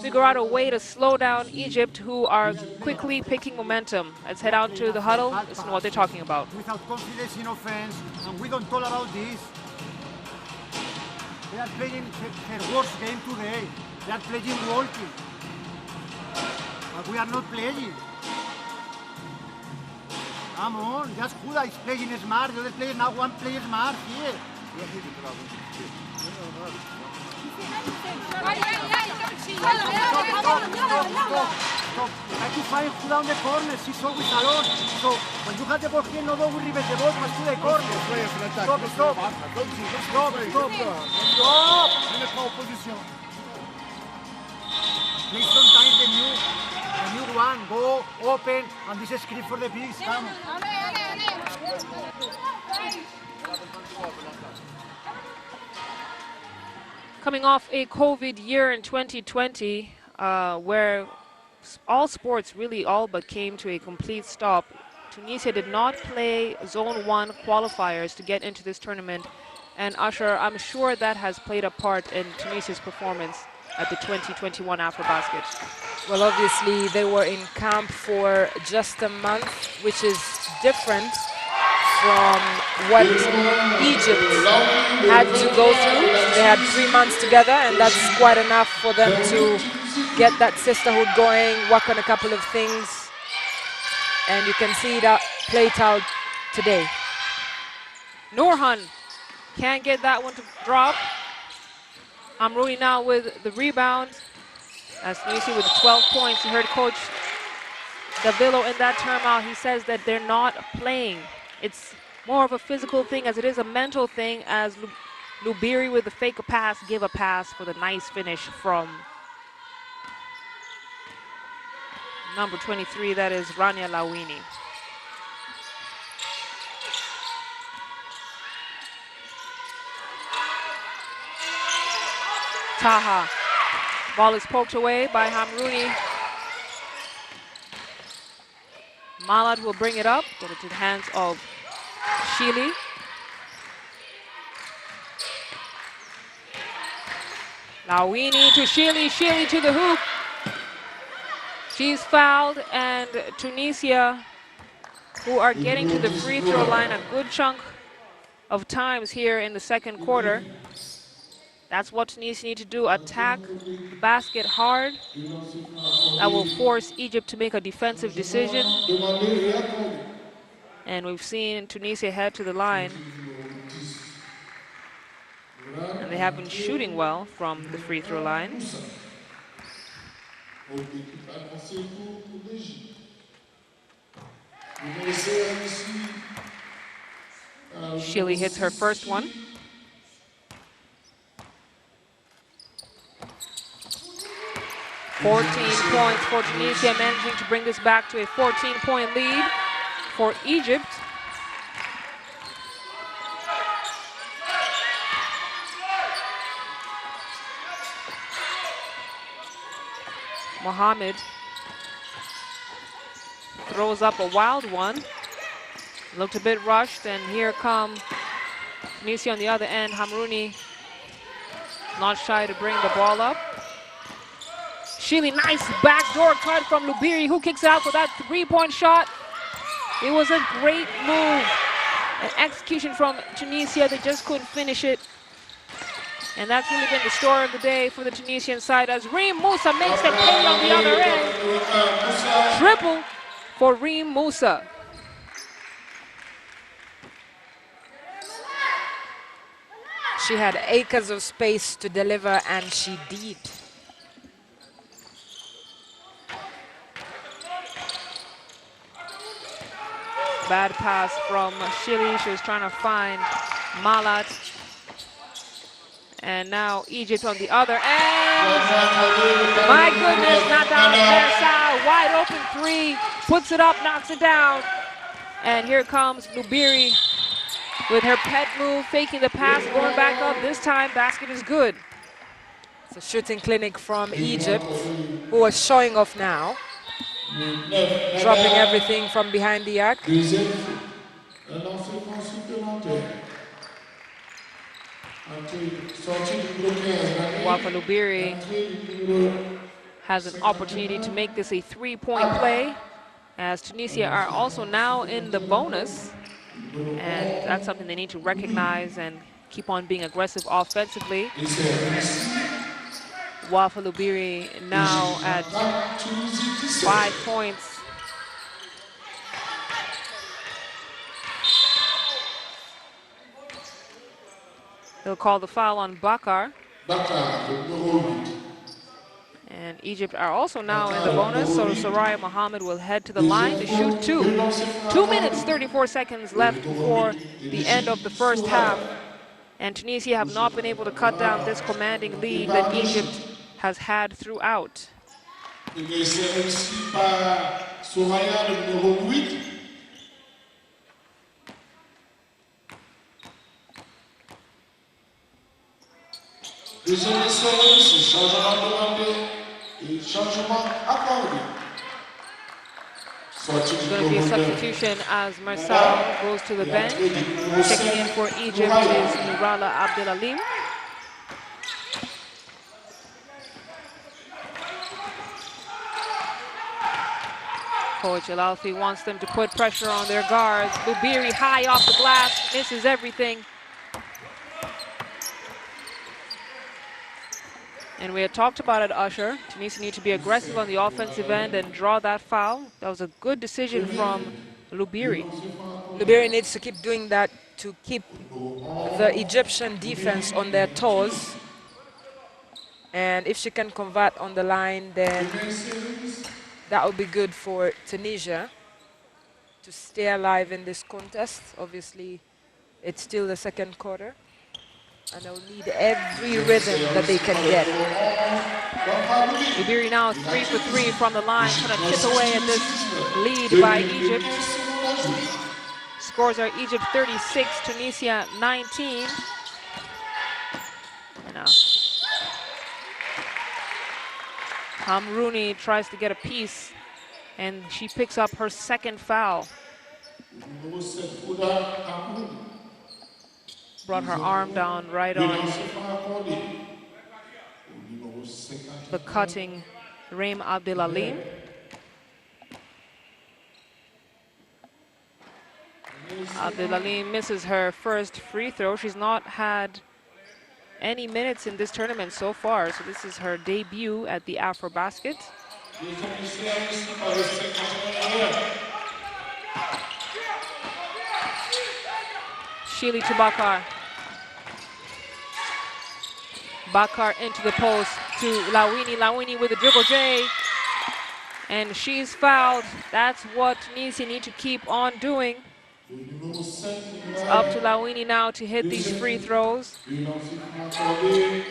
figure out a way to slow down Egypt, who are quickly picking momentum. Let's head out to the huddle, listen to what they're talking about. Without confidence in offense, and we don't talk about this. They are playing their worst game today. They are playing walking. But we are not playing. Come on, just Huda is playing smart. The other player now one player smart here. Stop. Try to find Huda on the corner. She's always alone. So when you have the ball here, no one will reverse the ball, but to the corner. Stop. Please sometimes the new one, go open, and this is script for the bigs. Come. Coming off a COVID year in 2020, where all sports really all but came to a complete stop, Tunisia did not play Zone 1 qualifiers to get into this tournament. And Usher, I'm sure that has played a part in Tunisia's performance at the 2021 AfroBasket. Well, obviously, they were in camp for just a month, which is different from what Egypt had to go through. They had 3 months together, and that's quite enough for them to get that sisterhood going, work on a couple of things, and you can see that played out today. Nourhan can't get that one to drop. Amrouni now with the rebound. As Tunisia with 12 points, you heard Coach Davillo in that timeout. He says that they're not playing. It's more of a physical thing as it is a mental thing, as Lubiri with the fake a pass, give a pass for the nice finish from number 23, that is Rania Lawini. Taha. Ball is poked away by Hamrouni. Malad will bring it up, get it to the hands of Shili. Lawini to Shili, Shili to the hoop. She's fouled, and Tunisia, who are getting to the free throw line a good chunk of times here in the second quarter. That's what Tunisia need to do, attack the basket hard. That will force Egypt to make a defensive decision. And we've seen Tunisia head to the line. And they have been shooting well from the free throw line. Shili hits her first one. .14 points for Tunisia, managing to bring this back to a 14-point lead for Egypt. Mohamed throws up a wild one. Looked a bit rushed, and here come Tunisia on the other end. Hamrouni not shy to bring the ball up. Shili, nice backdoor cut from Lubiri, who kicks out for that three-point shot. It was a great move. An execution from Tunisia. They just couldn't finish it. And that's really been the story of the day for the Tunisian side, as Reem Moussa makes the pay on the other end. Triple for Reem Moussa. She had acres of space to deliver, and she did. Bad pass from Shili. She was trying to find Malat. And now Egypt on the other end. My goodness, not down there. Wide open three. Puts it up, knocks it down. And here comes Lubiri with her pet move, faking the pass, going back up. This time, basket is good. It's a shooting clinic from Egypt, who are showing off now. Dropping everything from behind the arc. Un lancer franc supplémentaire. Sortie du numéro 15. Wafa Lubiri has an opportunity to make this a three-point play, as Tunisia are also now in the bonus. And that's something they need to recognize and keep on being aggressive offensively. Wafa Lubiri now at 5 points. They'll call the foul on Bakar. And Egypt are also now in the bonus, so Soraya Mohammed will head to the line to shoot two. 2 minutes, 34 seconds left before the end of the first half. And Tunisia have not been able to cut down this commanding lead that Egypt has had throughout. Deuxième essai, c'est changement demandé et changement accordé. It's going to be a substitution as Marcel goes to the bench. Checking in for Egypt is Nurala Abdelalim. Coach Alalfi wants them to put pressure on their guards. Lubiri high off the glass, misses everything. And we had talked about it, Usher. Tunisia need to be aggressive on the offensive end and draw that foul. That was a good decision from Lubiri. Lubiri needs to keep doing that to keep the Egyptian defense on their toes. And if she can convert on the line, then that would be good for Tunisia to stay alive in this contest. Obviously, it's still the second quarter. And they'll need every rhythm that they can get. Lubiri now 3 for 3 from the line, trying to chip away at this lead by Egypt. Scores are Egypt 36, Tunisia 19. And Hamrouni tries to get a piece, and she picks up her second foul. Brought her arm down right on the cutting Reem Abdelalim. Abdelalim misses her first free throw. She's not had any minutes in this tournament so far, so this is her debut at the AfroBasket. Shili to Bakar. Bakar into the post to Lawini. Lawini with a dribble J. And she's fouled. That's what Tunisia need to keep on doing. It's up to Lawini now to hit these free throws.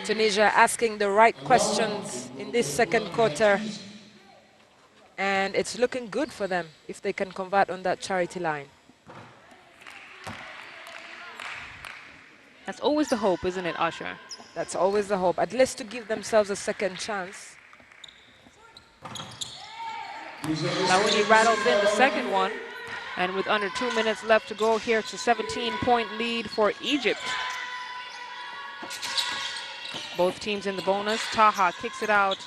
Tunisia asking the right questions in this second quarter. And it's looking good for them if they can convert on that charity line. That's always the hope, isn't it, Usher? That's always the hope, at least to give themselves a second chance. Lawini rattles in the second one. And with under 2 minutes left to go here, it's a 17-point lead for Egypt. Both teams in the bonus. Taha kicks it out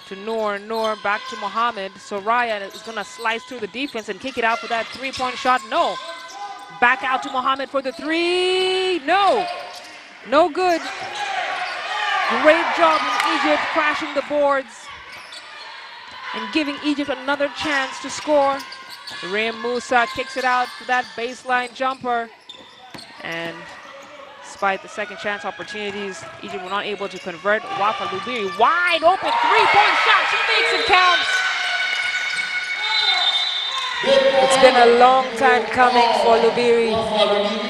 to Noor. Noor back to Mohammed. Soraya is going to slice through the defense and kick it out for that three-point shot. No. Back out to Mohammed for the three. No. No good. Great job in Egypt crashing the boards and giving Egypt another chance to score. Reem Musa kicks it out for that baseline jumper. And despite the second chance opportunities, Egypt were not able to convert. Wafa Lubiri wide open three-point shot. She makes it count. It's been a long time coming for Lubiri.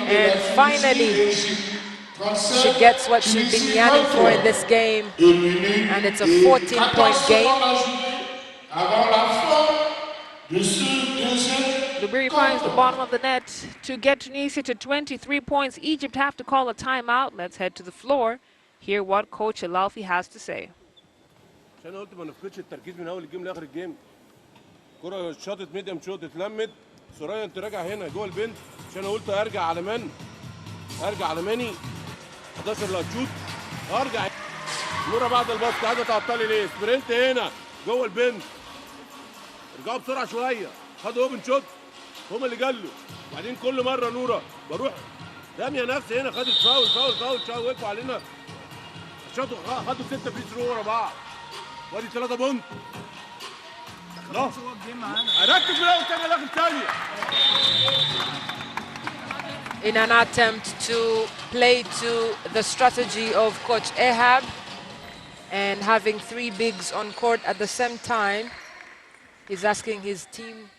And finally, she gets what she's been yearning for in this game. And it's a 14-point game. Lubiri finds the bottom of the net to get Tunisia to 23 points. Egypt have to call a timeout. Let's head to the floor. Hear what Coach Alalfi has to say. عشان قلت ما نفقدش التركيز من اول الجيم لاخر الجيم. كرة شاطت ميديم شوت اتلمت سرايا انت راجع هنا جوه البنت عشان انا قلت ارجع على من؟ ارجع على ماني 11 اللي هتشوت ارجع. نورة بعد الباسكت عايزه تعطلي ليه؟ سبرنت هنا جوه البنت. ارجعوا بسرعه شويه، خدوا اوبن شوت هم اللي جلوا. وبعدين كل مره نورة بروح راميه نفسي هنا، خدت فاول فاول فاول شويه وقفوا علينا شاطوا خدوا 6 فري ثرو ورا بعض. وادي 3 بونت. لا ركز في الاول تاني الاخر ثانيه. In an attempt to play to the strategy of Coach Ahab and having 3 bigs on court at the same time, he's asking his team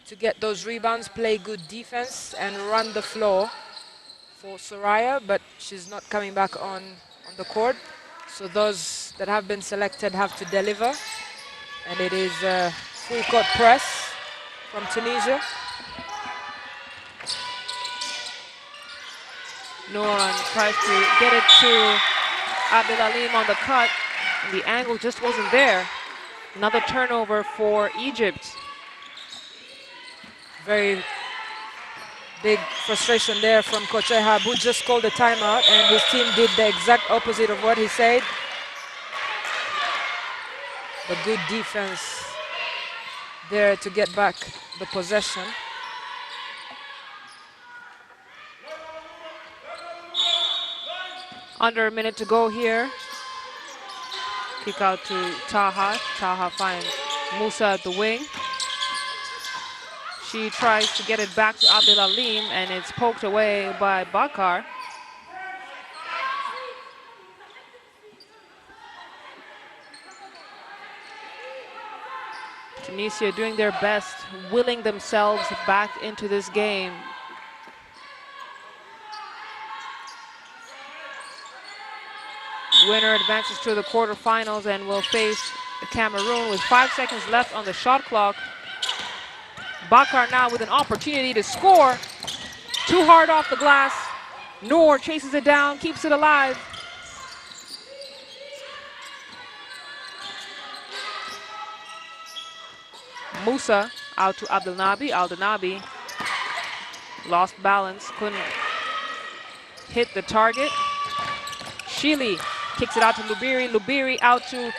to get those rebounds, play good defense, and run the floor for Soraya, but she's not coming back on the court. So those that have been selected have to deliver, and it is a full court press from Tunisia. Nouran tries to get it to Abdelalim on the cut, and the angle just wasn't there. Another turnover for Egypt. Very big frustration there from Coach Ahab, who just called a timeout, and his team did the exact opposite of what he said. But good defense there to get back the possession. Under a minute to go here. Kick out to Taha. Taha finds Musa at the wing. She tries to get it back to Abdelalim, and it's poked away by Bakar. Tunisia doing their best, willing themselves back into this game. Winner advances to the quarterfinals and will face Cameroon with 5 seconds left on the shot clock. Bakar now with an opportunity to score. Too hard off the glass. Noor chases it down, keeps it alive. Musa out to Abdelnabi. Abdelnabi lost balance, couldn't hit the target. Shili kicks it out to Lubiri. Lubiri out to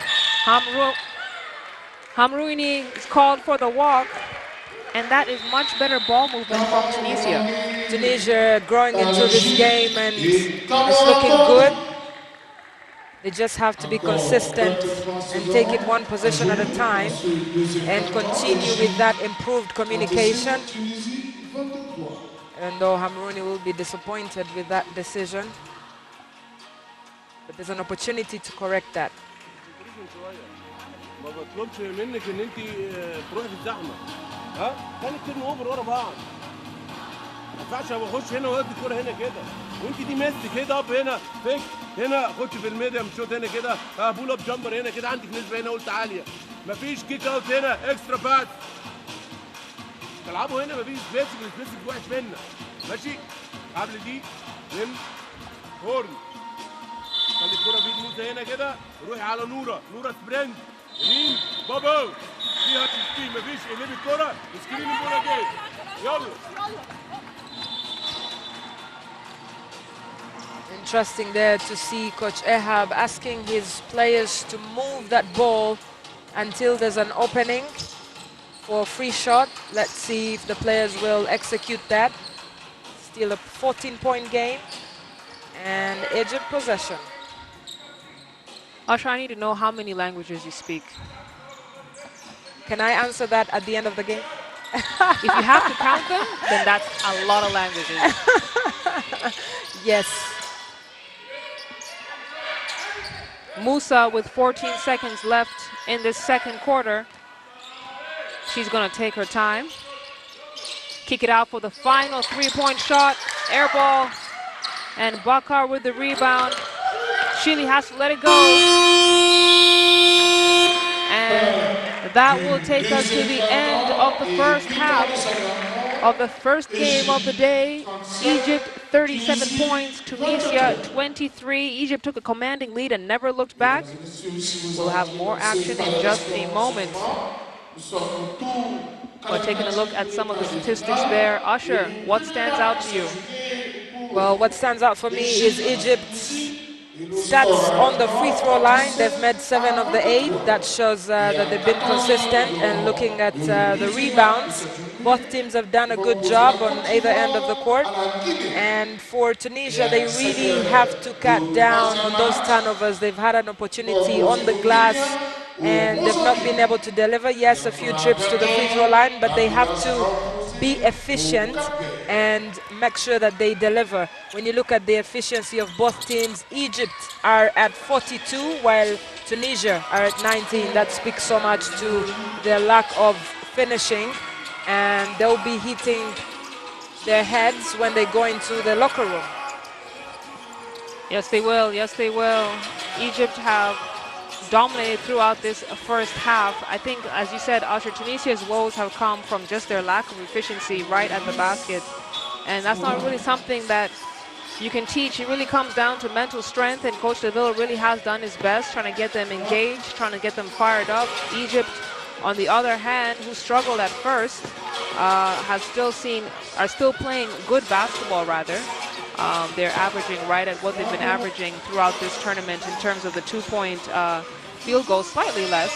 Hamrouni is called for the walk. And that is much better ball movement from Tunisia. Tunisia growing into this game and it's looking good. They just have to be consistent and take it one possession at a time and continue with that improved communication. And though Hamrouni will be disappointed with that decision, but there's an opportunity to correct that. ما بطلبش منك ان انت تروحي في الزحمه. ها؟ كانت ترن اوفر ورا بعض. ما ينفعش اخش هنا واودي الكوره هنا كده. وانت دي ميسي كده اب هنا فيك هنا خش في الميديم شوت هنا كده بول اب جامبر هنا كده عندك نسبه هنا قلت عاليه. مفيش كيك اوت هنا اكسترا باس. تلعبوا هنا مفيش سبيسنج السبيسنج وحش منا. ماشي؟ قبل دي من هورن. خلي الكوره في ايد موسى هنا كده روحي على نوره. نوره سبرنت. يمين بابا فيها تسكين مفيش قلبي الكرة سكرين الكرة جاي يلا. Interesting there to see Coach Ahab asking his players to move that ball until there's an opening for a free shot. Let's see if the players will execute that. Still a 14-point game and Egypt possession. Asha, I need to know how many languages you speak. Can I answer that at the end of the game? If you have to count them, then that's a lot of languages. Yes. Musa with 14 seconds left in this second quarter. She's going to take her time. Kick it out for the final three-point shot. Air ball. And Bakar with the rebound. Shili has to let it go. And that will take us to the end of the first half of the first game of the day. Egypt 37 points, Tunisia 23. Egypt took a commanding lead and never looked back. We'll have more action in just a moment. But taking a look at some of the statistics there, Usher, what stands out to you? Well, what stands out for me is Egypt's stats on the free throw line. They've made 7 of the 8. That shows that they've been consistent. And looking at the rebounds, both teams have done a good job on either end of the court. And for Tunisia, they really have to cut down on those turnovers. They've had an opportunity on the glass and they've not been able to deliver. Yes, a few trips to the free throw line, but they have to be efficient and make sure that they deliver. When you look at the efficiency of both teams, Egypt are at 42 while Tunisia are at 19. That speaks so much to their lack of finishing, and they'll be hitting their heads when they go into the locker room. Yes, they will. Yes, they will. Egypt have dominated throughout this first half. I think, as you said, Usher, Tunisia's woes have come from just their lack of efficiency right at the basket. And that's not really something that you can teach. It really comes down to mental strength, and Coach DeVille really has done his best trying to get them engaged, trying to get them fired up. Egypt, on the other hand, who struggled at first, are still playing good basketball, rather. They're averaging right at what they've been averaging throughout this tournament in terms of the 2-point field goal, slightly less,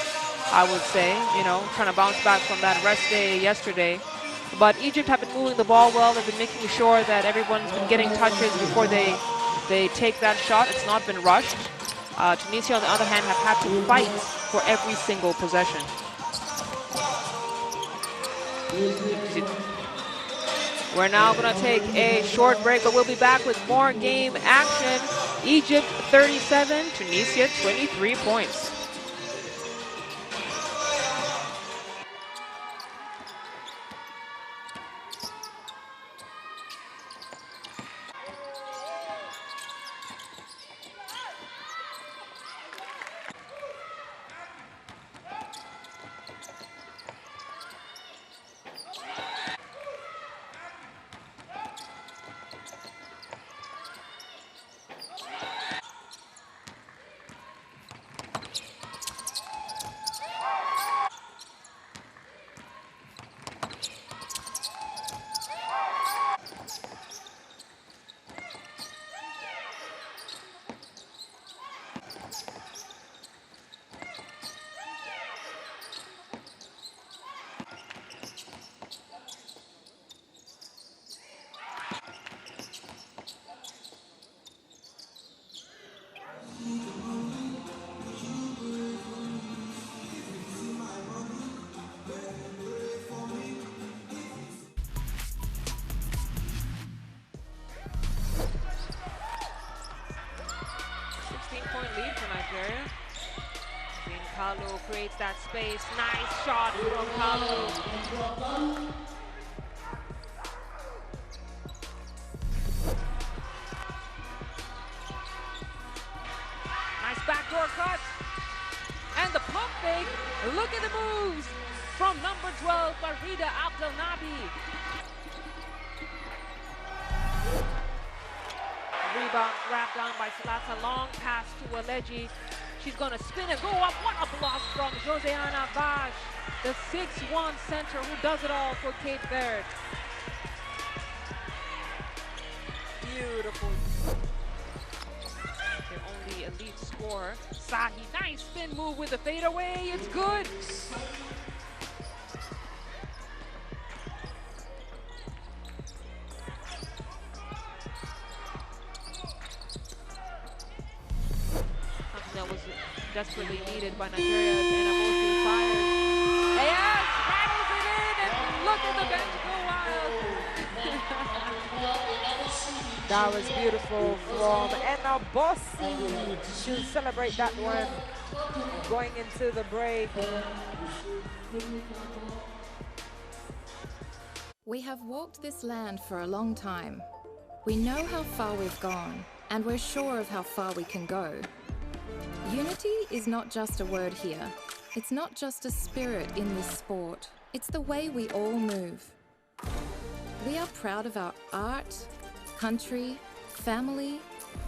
I would say, you know, trying to bounce back from that rest day yesterday. But Egypt have been moving the ball well. They've been making sure that everyone's been getting touches before they take that shot. It's not been rushed. Tunisia, on the other hand, have had to fight for every single possession. We're now going to take a short break, but we'll be back with more game action. Egypt 37, Tunisia 23 points. Lead for Nigeria. Kalu creates that space. Nice shot from Kalu. Nice backdoor cut. And the pump fake. Look at the moves from number 12, Farida Abdelnabi. Rebound wrapped down by Salata. Long pass to Aleji. She's going to spin and go up. What a block from Joseana Vash, the 6'1" center who does it all for Cape Verde. Beautiful. Their only elite scorer. Sahi, nice spin move with the fadeaway. It's good. That was desperately needed by Nigeria, and Amosi fires. Yes, rattles it in, and look at the bench go wild. That was beautiful from Enna Bossi. She'll celebrate that one going into the break. We have walked this land for a long time. We know how far we've gone, and we're sure of how far we can go. Unity is not just a word here. It's not just a spirit in this sport. It's the way we all move. We are proud of our art, country, family,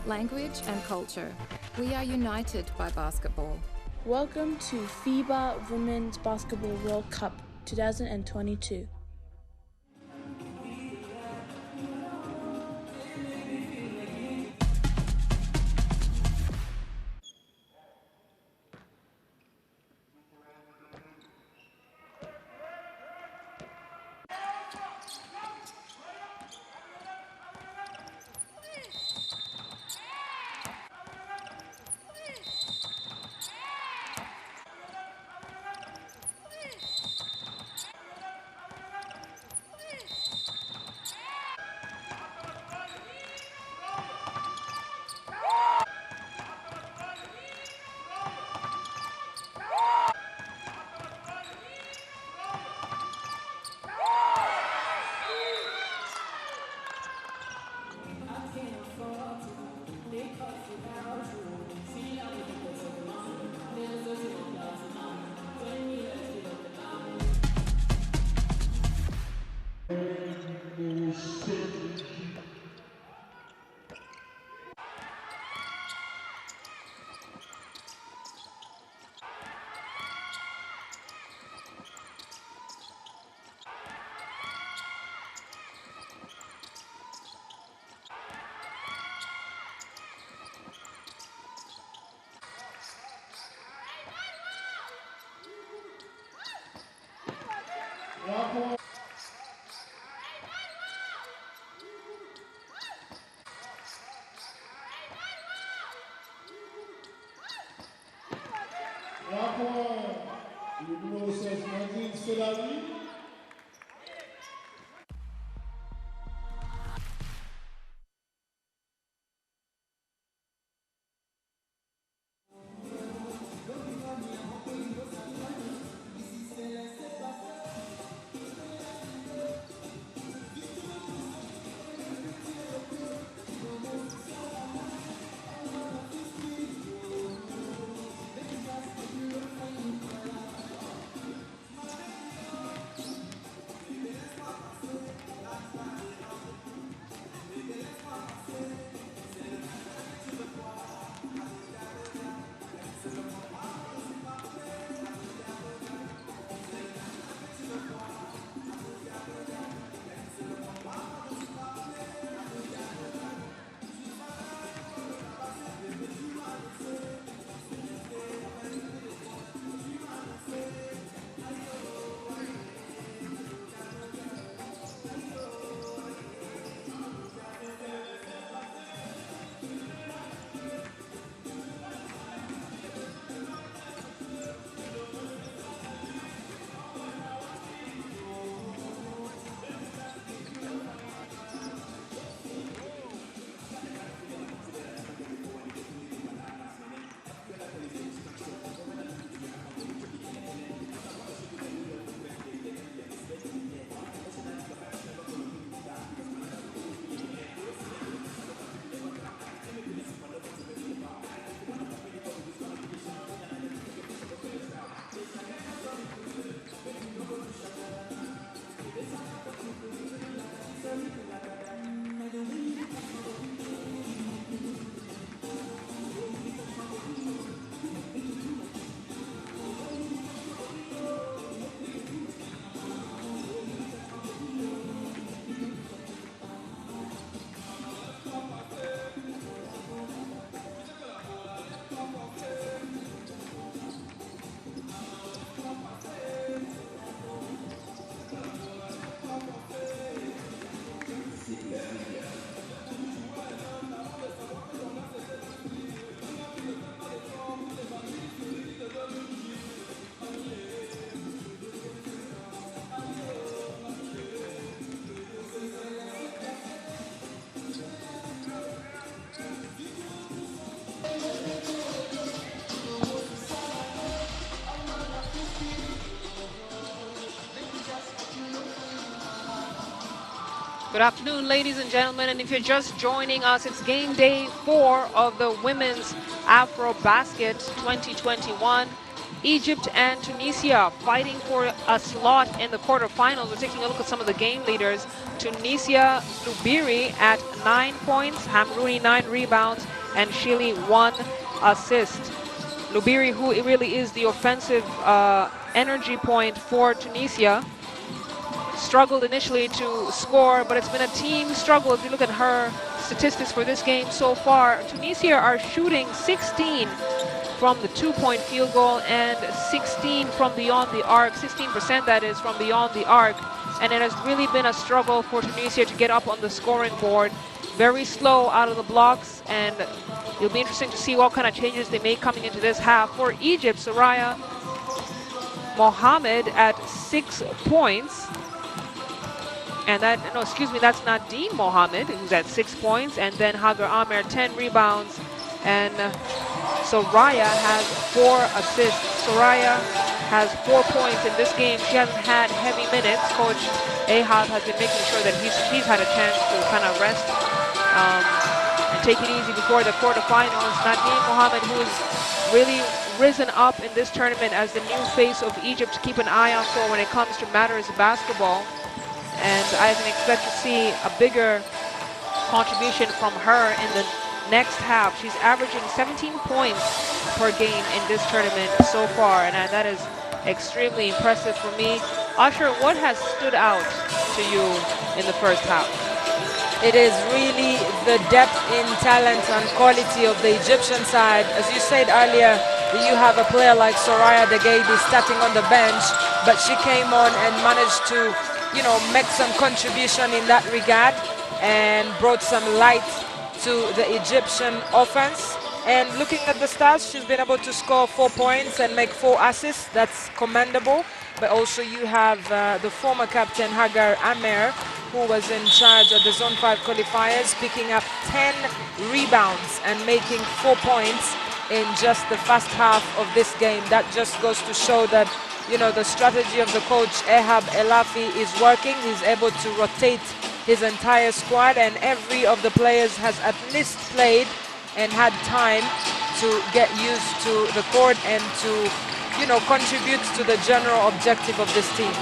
language, and culture. We are united by basketball. Welcome to FIBA Women's Basketball World Cup 2022. Le numéro 16, Nadine Selani. Good afternoon, ladies and gentlemen, and if you're just joining us, it's game day 4 of the Women's AfroBasket 2021. Egypt and Tunisia fighting for a slot in the quarterfinals. We're taking a look at some of the game leaders. Tunisia, Lubiri at 9 points, Hamrouni 9 rebounds, and Shili 1 assist. Lubiri, who really is the offensive energy point for Tunisia. Struggled initially to score, but it's been a team struggle. If you look at her statistics for this game so far, Tunisia are shooting 16 from the 2-point field goal and 16 from beyond the arc, 16% that is from beyond the arc. And it has really been a struggle for Tunisia to get up on the scoring board. Very slow out of the blocks, and it'll be interesting to see what kind of changes they make coming into this half. For Egypt, Soraya Mohammed at 6 points. And that's Nadine Mohammed, who's at 6 points. And then Hagar Amer, 10 rebounds. And Soraya has 4 assists. Soraya has 4 points in this game. She hasn't had heavy minutes. Coach Ahab has been making sure that he's had a chance to kind of rest and take it easy before the quarterfinals. Nadine Mohammed, who's really risen up in this tournament as the new face of Egypt to keep an eye out for when it comes to matters of basketball. And I can expect to see a bigger contribution from her in the next half. She's averaging 17 points per game in this tournament so far, and that is extremely impressive for me. Usher, what has stood out to you in the first half? It is really the depth in talent and quality of the Egyptian side. As you said earlier, you have a player like Soraya Degaibi starting on the bench, but she came on and managed to, make some contribution in that regard and brought some light to the Egyptian offense. And looking at the stats, she's been able to score 4 points and make 4 assists. That's commendable. But also you have the former captain Hagar Amer, who was in charge of the Zone 5 qualifiers, picking up 10 rebounds and making 4 points in just the first half of this game. That just goes to show that, the strategy of the coach Ehab Elafi is working. He's able to rotate his entire squad, and every of the players has at least played and had time to get used to the court and to, contribute to the general objective of this team.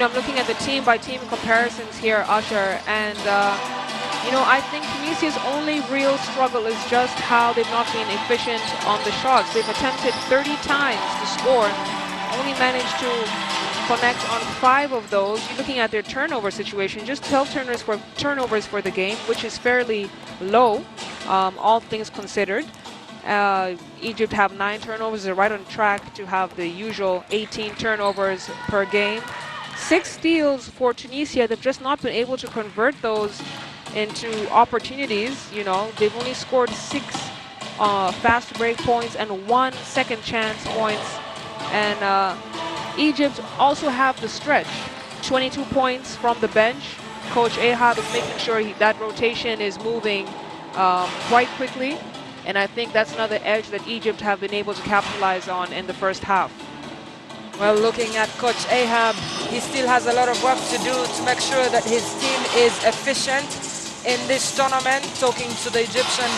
I'm looking at the team-by-team comparisons here, Usher, and I think Tunisia's only real struggle is just how they've not been efficient on the shots. They've attempted 30 times to score, only managed to connect on 5 of those. You're looking at their turnover situation, just 12 turnovers for the game, which is fairly low, all things considered. Egypt have 9 turnovers. They're right on track to have the usual 18 turnovers per game. 6 steals for Tunisia. They've just not been able to convert those into opportunities. They've only scored 6 fast break points and 1 second chance points. And Egypt also have the stretch, 22 points from the bench. Coach Ahab is making sure that rotation is moving quite quickly, and I think that's another edge that Egypt have been able to capitalize on in the first half. Well, looking at Coach Ahab, he still has a lot of work to do to make sure that his team is efficient in this tournament. Talking to the Egyptian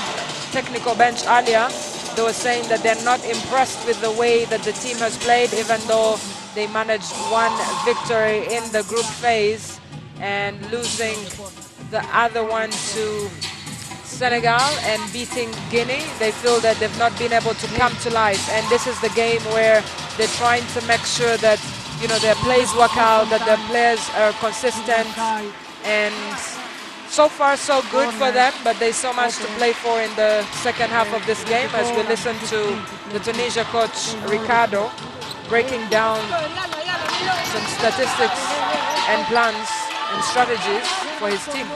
technical bench earlier, they were saying that they're not impressed with the way that the team has played, even though they managed 1 victory in the group phase and losing the other one to Senegal and beating Guinea. They feel that they've not been able to come to life, and this is the game where they're trying to make sure that their plays work out, that their players are consistent, and so far so good for them, but there's so much to play for in the second half of this game, as we listen to the Tunisia coach Ricardo breaking down some statistics and plans and strategies for his team.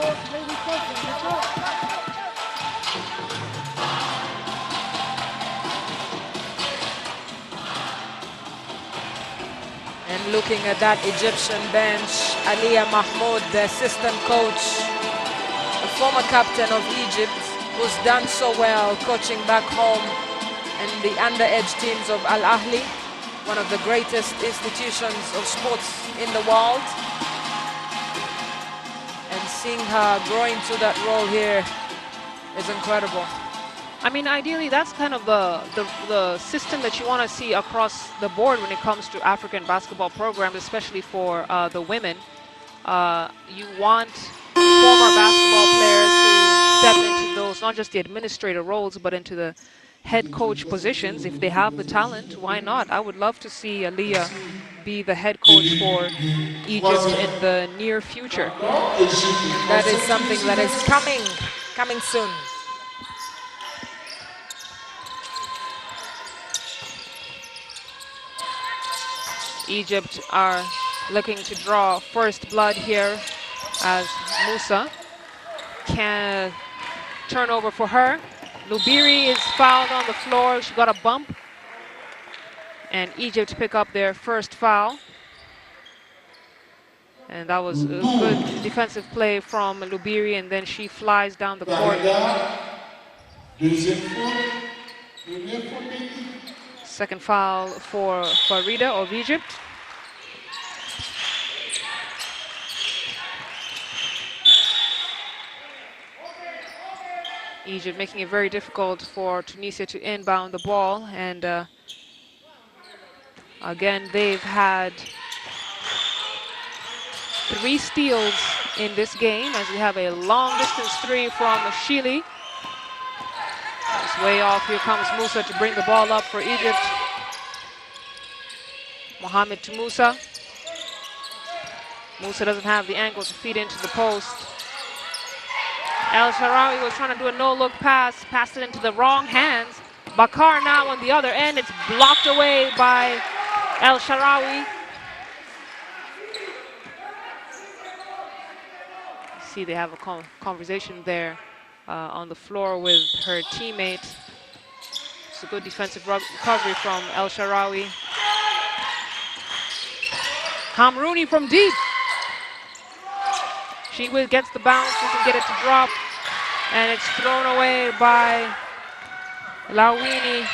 And looking at that Egyptian bench, Aliya Mahmoud, the assistant coach, a former captain of Egypt, who's done so well coaching back home and the underage teams of Al Ahly, one of the greatest institutions of sports in the world. And seeing her grow into that role here is incredible. I mean, ideally, that's kind of the system that you want to see across the board when it comes to African basketball programs, especially for the women. You want former basketball players to step into those, not just the administrator roles, but into the head coach positions if they have the talent. Why not? I would love to see Aliyah be the head coach for Egypt in the near future. That is something that is coming soon. Egypt are looking to draw first blood here as Musa can turn over for her. Lubiri is fouled on the floor. She got a bump. And Egypt pick up their first foul. And that was a good defensive play from Lubiri, and then she flies down the court. Second foul for Farida of Egypt. Egypt making it very difficult for Tunisia to inbound the ball, and again they've had 3 steals in this game, as we have a long distance 3 from Shili. It's way off. Here comes Musa to bring the ball up for Egypt. Mohamed to Musa. Musa doesn't have the angle to feed into the post. El Shaarawy was trying to do a no-look pass, passed it into the wrong hands. Bakar now on the other end. It's blocked away by El Shaarawy. See, they have a conversation there on the floor with her teammate. It's a good defensive recovery from El Shaarawy. Hamrouni from deep. She gets the bounce, doesn't get it to drop, and it's thrown away by Lawini.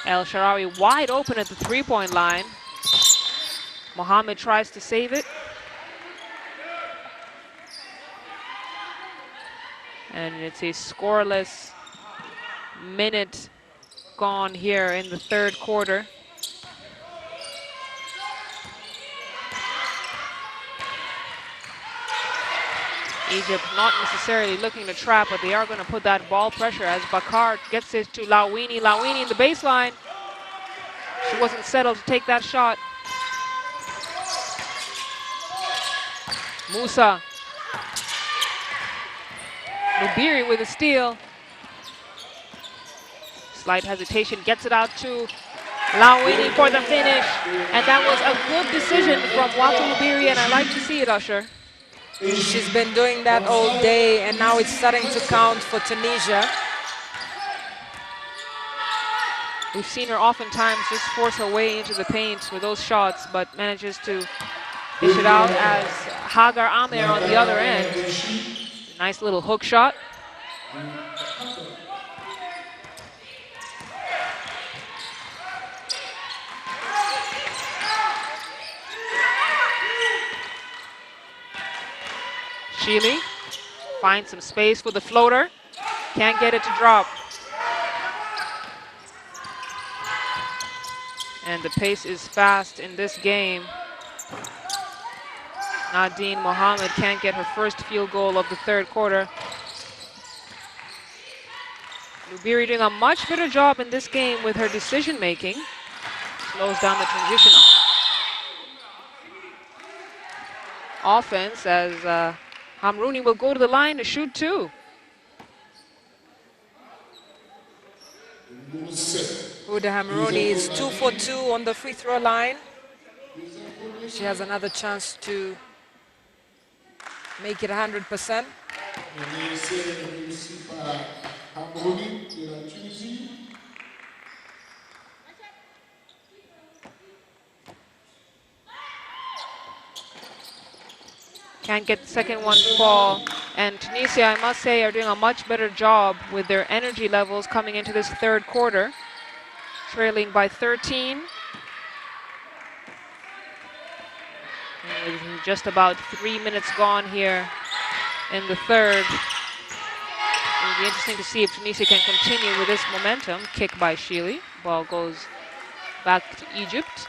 El Shaarawy wide open at the three-point line. Mohamed tries to save it. And it's a scoreless minute gone here in the third quarter. Egypt not necessarily looking to trap, but they are going to put that ball pressure as Bakar gets it to Lawini. Lawini in the baseline. She wasn't settled to take that shot. Musa. Lubiri with a steal. Slight hesitation, gets it out to Lawini for the finish. And that was a good decision from Watu Lubiri, and I like to see it, Usher. She's been doing that all day, and now it's starting to count for Tunisia. We've seen her oftentimes just force her way into the paint with those shots, but manages to dish it out as Hagar Amer on the other end. Nice little hook shot. Shili finds some space for the floater. Can't get it to drop. And the pace is fast in this game. Nadine Mohamed can't get her first field goal of the third quarter. Lubiri doing a much better job in this game with her decision making. Slows down the transition offense as Hamrouni will go to the line to shoot 2. Huda Hamrouni is 2 for 2 on the free throw line. She has another chance to make it 100%. Can't get the second one to fall. And Tunisia, I must say, are doing a much better job with their energy levels coming into this third quarter. Trailing by 13. And with just about 3 minutes gone here in the third. It'll be interesting to see if Tunisia can continue with this momentum. Kick by Shili. Ball goes back to Egypt.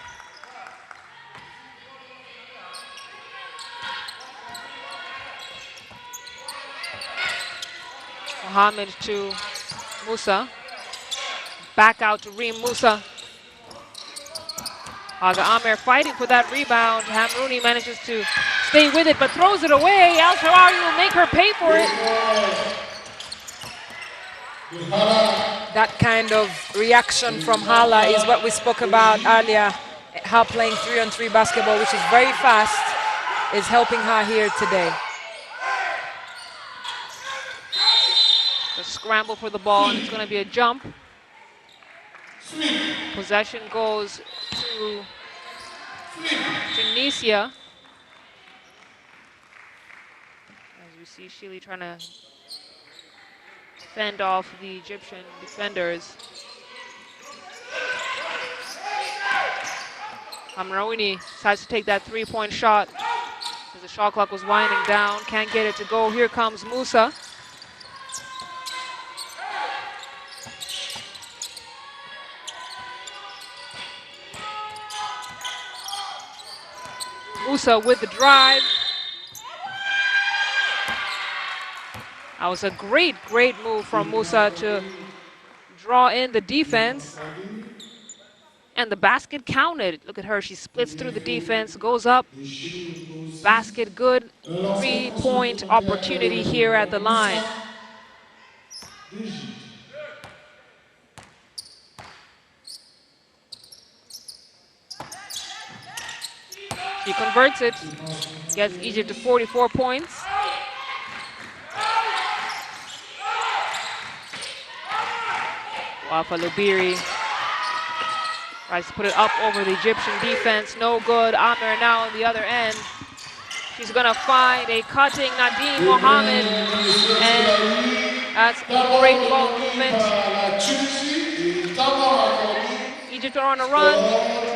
Mohammed to Musa. Back out to Reem Musa. Aga Amer fighting for that rebound. Hamrouni manages to stay with it, but throws it away. Al Sharawi will make her pay for it. That kind of reaction from Hala is what we spoke about earlier. Her playing 3-on-3 basketball, which is very fast, is helping her here today. The scramble for the ball, and it's going to be a jump. Possession goes to Tunisia. As we see Shili trying to fend off the Egyptian defenders. Hamraoui decides to take that three-point shot as the shot clock was winding down. Can't get it to go. Here comes Musa. Musa with the drive. That was a great move from Musa to draw in the defense. And the basket counted. Look at her, she splits through the defense, goes up. Basket good, 3-point opportunity here at the line. She converts it, gets Egypt to 44 points. Wafa Lubiri tries to put it up over the Egyptian defense. No good. Amer now on the other end. She's going to find a cutting Nadim Mohammed. And that's a great ball movement. Egypt are on a run.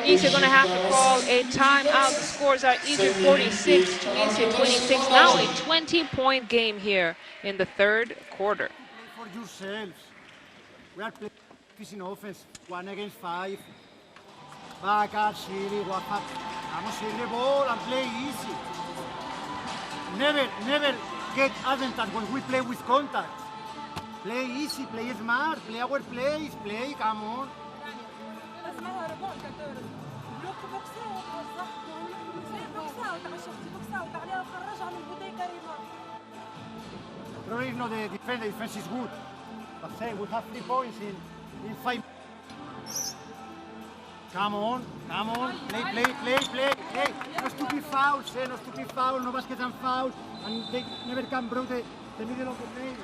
Tunisia going to have to call a timeout. The scores are Egypt 46, Tunisia 26. Now a 20-point game here in the third quarter. For yourselves. We are playing offense 1 against 5. Back at Shiri, what vamos to the ball and play easy. Never get advantage when we play with contact. Play easy, play smart, play our plays, play, come on. Probably not the defense is good. But say we have 3 points in 5. Come on, play. No stupid fouls, no stupid foul, no basket and foul, and they never can break the middle of the play.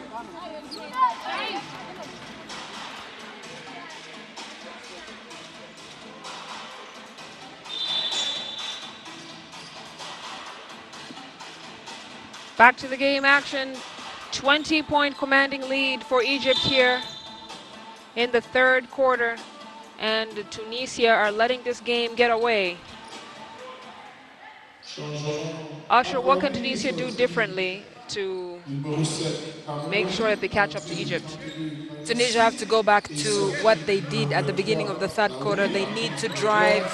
Back to the game action. 20-point commanding lead for Egypt here in the third quarter. And Tunisia are letting this game get away. Usher, what can Tunisia do differently to make sure that they catch up to Egypt? Tunisia have to go back to what they did at the beginning of the third quarter. They need to drive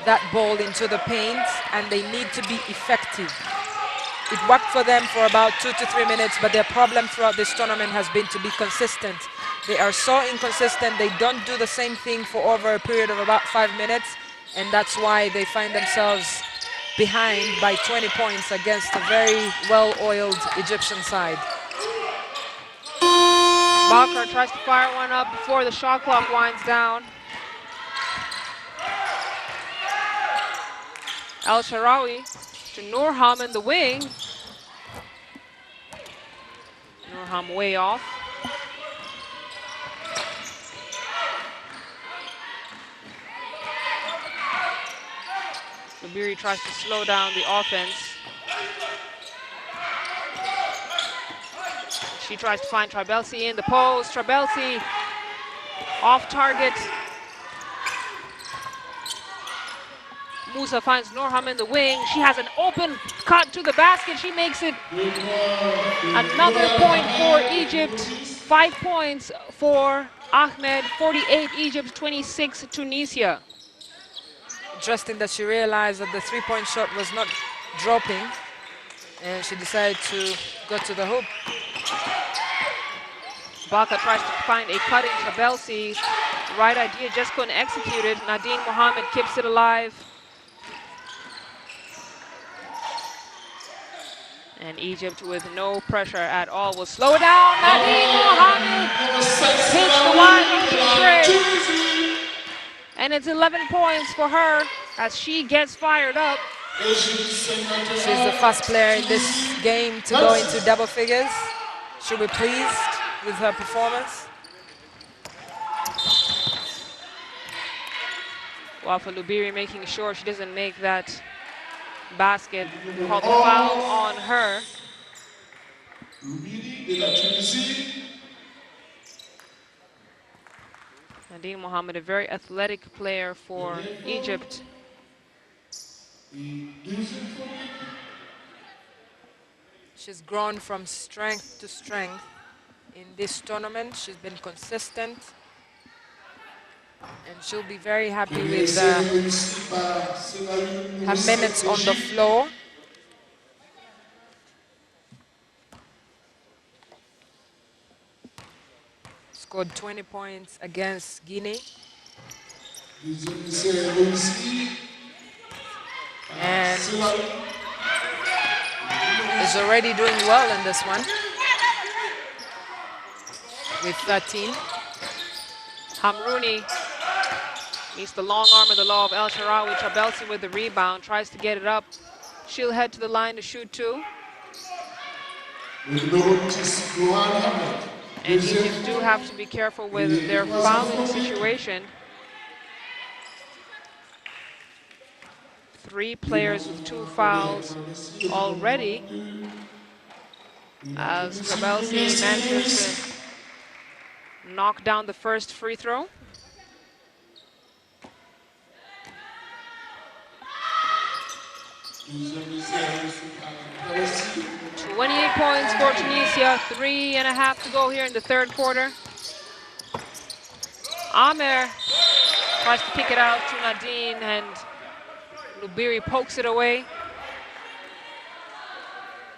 that ball into the paint, and they need to be effective. It worked for them for about 2 to 3 minutes, but their problem throughout this tournament has been to be consistent. They are so inconsistent. They don't do the same thing for over a period of about 5 minutes, and that's why they find themselves behind by 20 points against a very well-oiled Egyptian side. Bakar tries to fire one up before the shot clock winds down. El Sharawi to Nurham in the wing. Nurham way off. Sabiri tries to slow down the offense. She tries to find Trabelsi in the post. Trabelsi off target. Musa finds Nurham in the wing. She has an open cut to the basket. She makes it another point for Egypt. 5 points for Ahmed. 48 Egypt, 26 Tunisia. Interesting that she realized that the three-point shot was not dropping, and she decided to go to the hoop. Baka tries to find a cutting Chabelsi. Right idea, just couldn't execute it. Nadine Mohammed keeps it alive. And Egypt, with no pressure at all, will slow down. Nadine Mohammed hits the wide open tray. And it's 11 points for her as she gets fired up. She's the first player in this game to go into double figures. She'll be pleased with her performance. Wafa Lubiri making sure she doesn't make that basket, called the foul on her. Nadine Mohammed, a very athletic player for Egypt. She's grown from strength to strength in this tournament. She's been consistent. And she'll be very happy with her minutes on the floor. Scored 20 points against Guinea. And is already doing well in this one with 13. Hamrouni meets the long arm of the law of El Shaarawy. Chabelsi with the rebound, tries to get it up. She'll head to the line to shoot two. And Egypt do have to be careful with their fouling situation. 3 players with 2 fouls already, as Chabelsi manages to knock down the first free throw. 28 points for Tunisia, 3.5 to go here in the third quarter. Amer tries to kick it out to Nadine, and Lubiri pokes it away.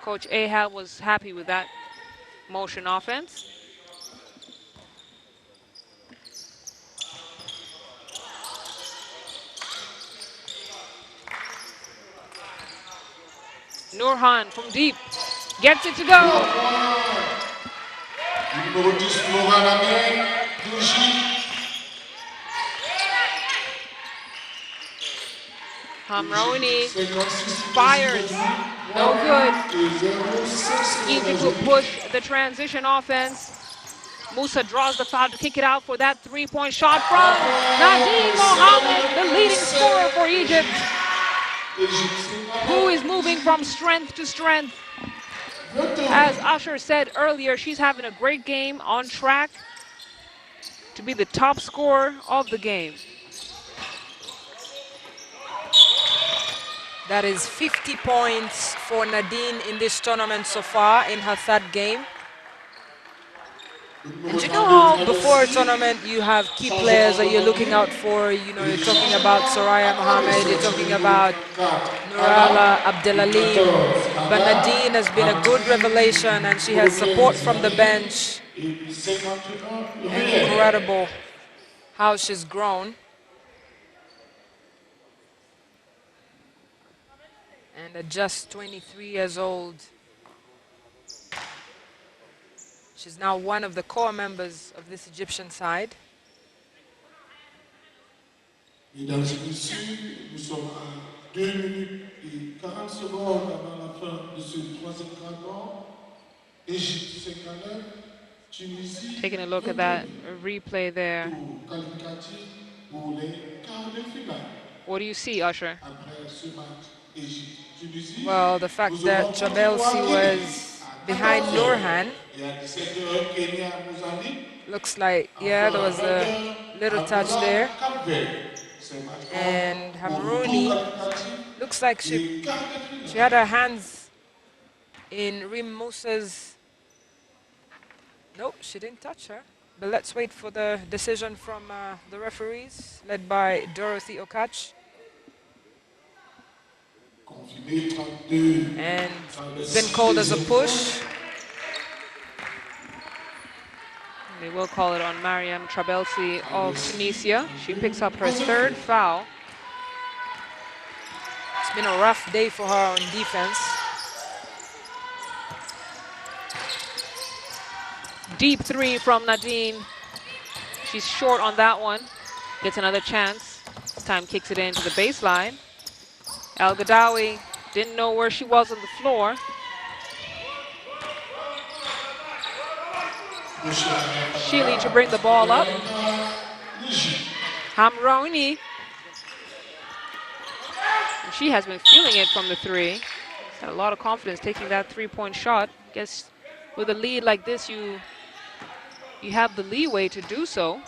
Coach Ahab was happy with that motion offense. Nurhan from deep gets it to go. Hamrouni fires, no good. Egypt will push the transition offense. Musa draws the foul to kick it out for that three-point shot from Nadine Mohammed, the leading scorer for Egypt, who is moving from strength to strength. As Usher said earlier, she's having a great game, on track to be the top scorer of the game. That is 50 points for Nadine in this tournament so far in her third game. And you know how before a tournament you have key players that you're looking out for? You know, you're talking about Soraya Mohammed, you're talking about Nurala Abdelalim. But Nadine has been a good revelation, and she has support from the bench. Incredible how she's grown. And at just 23 years old, she's now one of the core members of this Egyptian side. Mesdames et messieurs, nous sommes à 2 minutes et 40 secondes avant la fin de ce troisième quart-temps. Égypte 59, Tunisie. Taking a look at that replay there. Qualificatif pour les quarts de finale. What do you see, Usher? Après ce match, Égypte, Tunisie. Well, the fact that Chabelsi was behind Nurhan, looks like, yeah, there was a little touch there. And Hamrouni, looks like she had her hands in Rim Musa's. Nope, she didn't touch her. But let's wait for the decision from the referees, led by Dorothy Okach. And it's been called as a push. They will call it on Mariam Trabelsi of Tunisia. She picks up her third foul. It's been a rough day for her on defense. Deep three from Nadine. She's short on that one. Gets another chance. This time kicks it into the baseline. El Gadawi didn't know where she was on the floor. Sheely to bring the ball up. Hamrouni. She has been feeling it from the three. She's had a lot of confidence taking that three-point shot. Guess with a lead like this, you have the leeway to do so.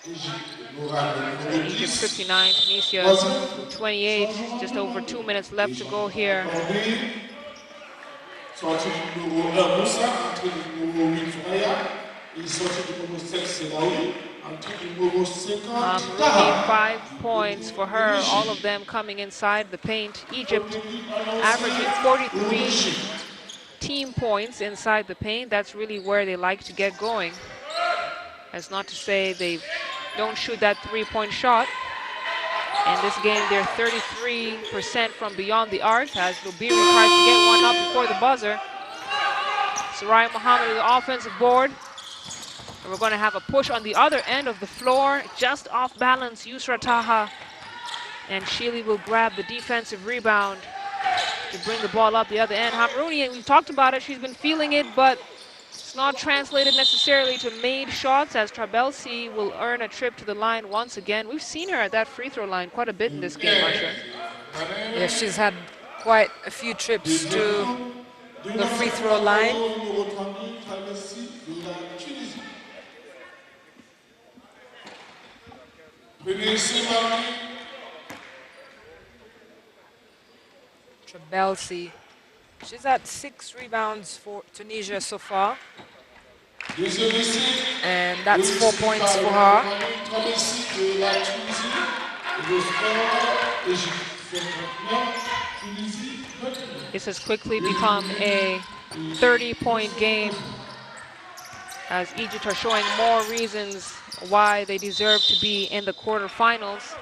Egypt 59, Tunisia 28. Just over 2 minutes left to go here. Rooney, 5 points for her, all of them coming inside the paint. Egypt averaging 43 team points inside the paint. That's really where they like to get going. That's not to say they don't shoot that three-point shot. In this game, they're 33% from beyond the arc as Lubiri tries to get one up before the buzzer. Soraya Mohammed with the offensive board. And we're going to have a push on the other end of the floor. Just off balance, Yusra Taha. And Sheely will grab the defensive rebound to bring the ball up the other end. Hamrouni, and we've talked about it, she's been feeling it, but it's not translated necessarily to made shots as Trabelsi will earn a trip to the line once again. We've seen her at that free throw line quite a bit in this game, Marsha. Yeah, she's had quite a few trips to the free throw line. Trabelsi, she's had 6 rebounds for Tunisia so far. And that's 4 points for her. This has quickly become a 30-point game as Egypt are showing more reasons why they deserve to be in the quarterfinals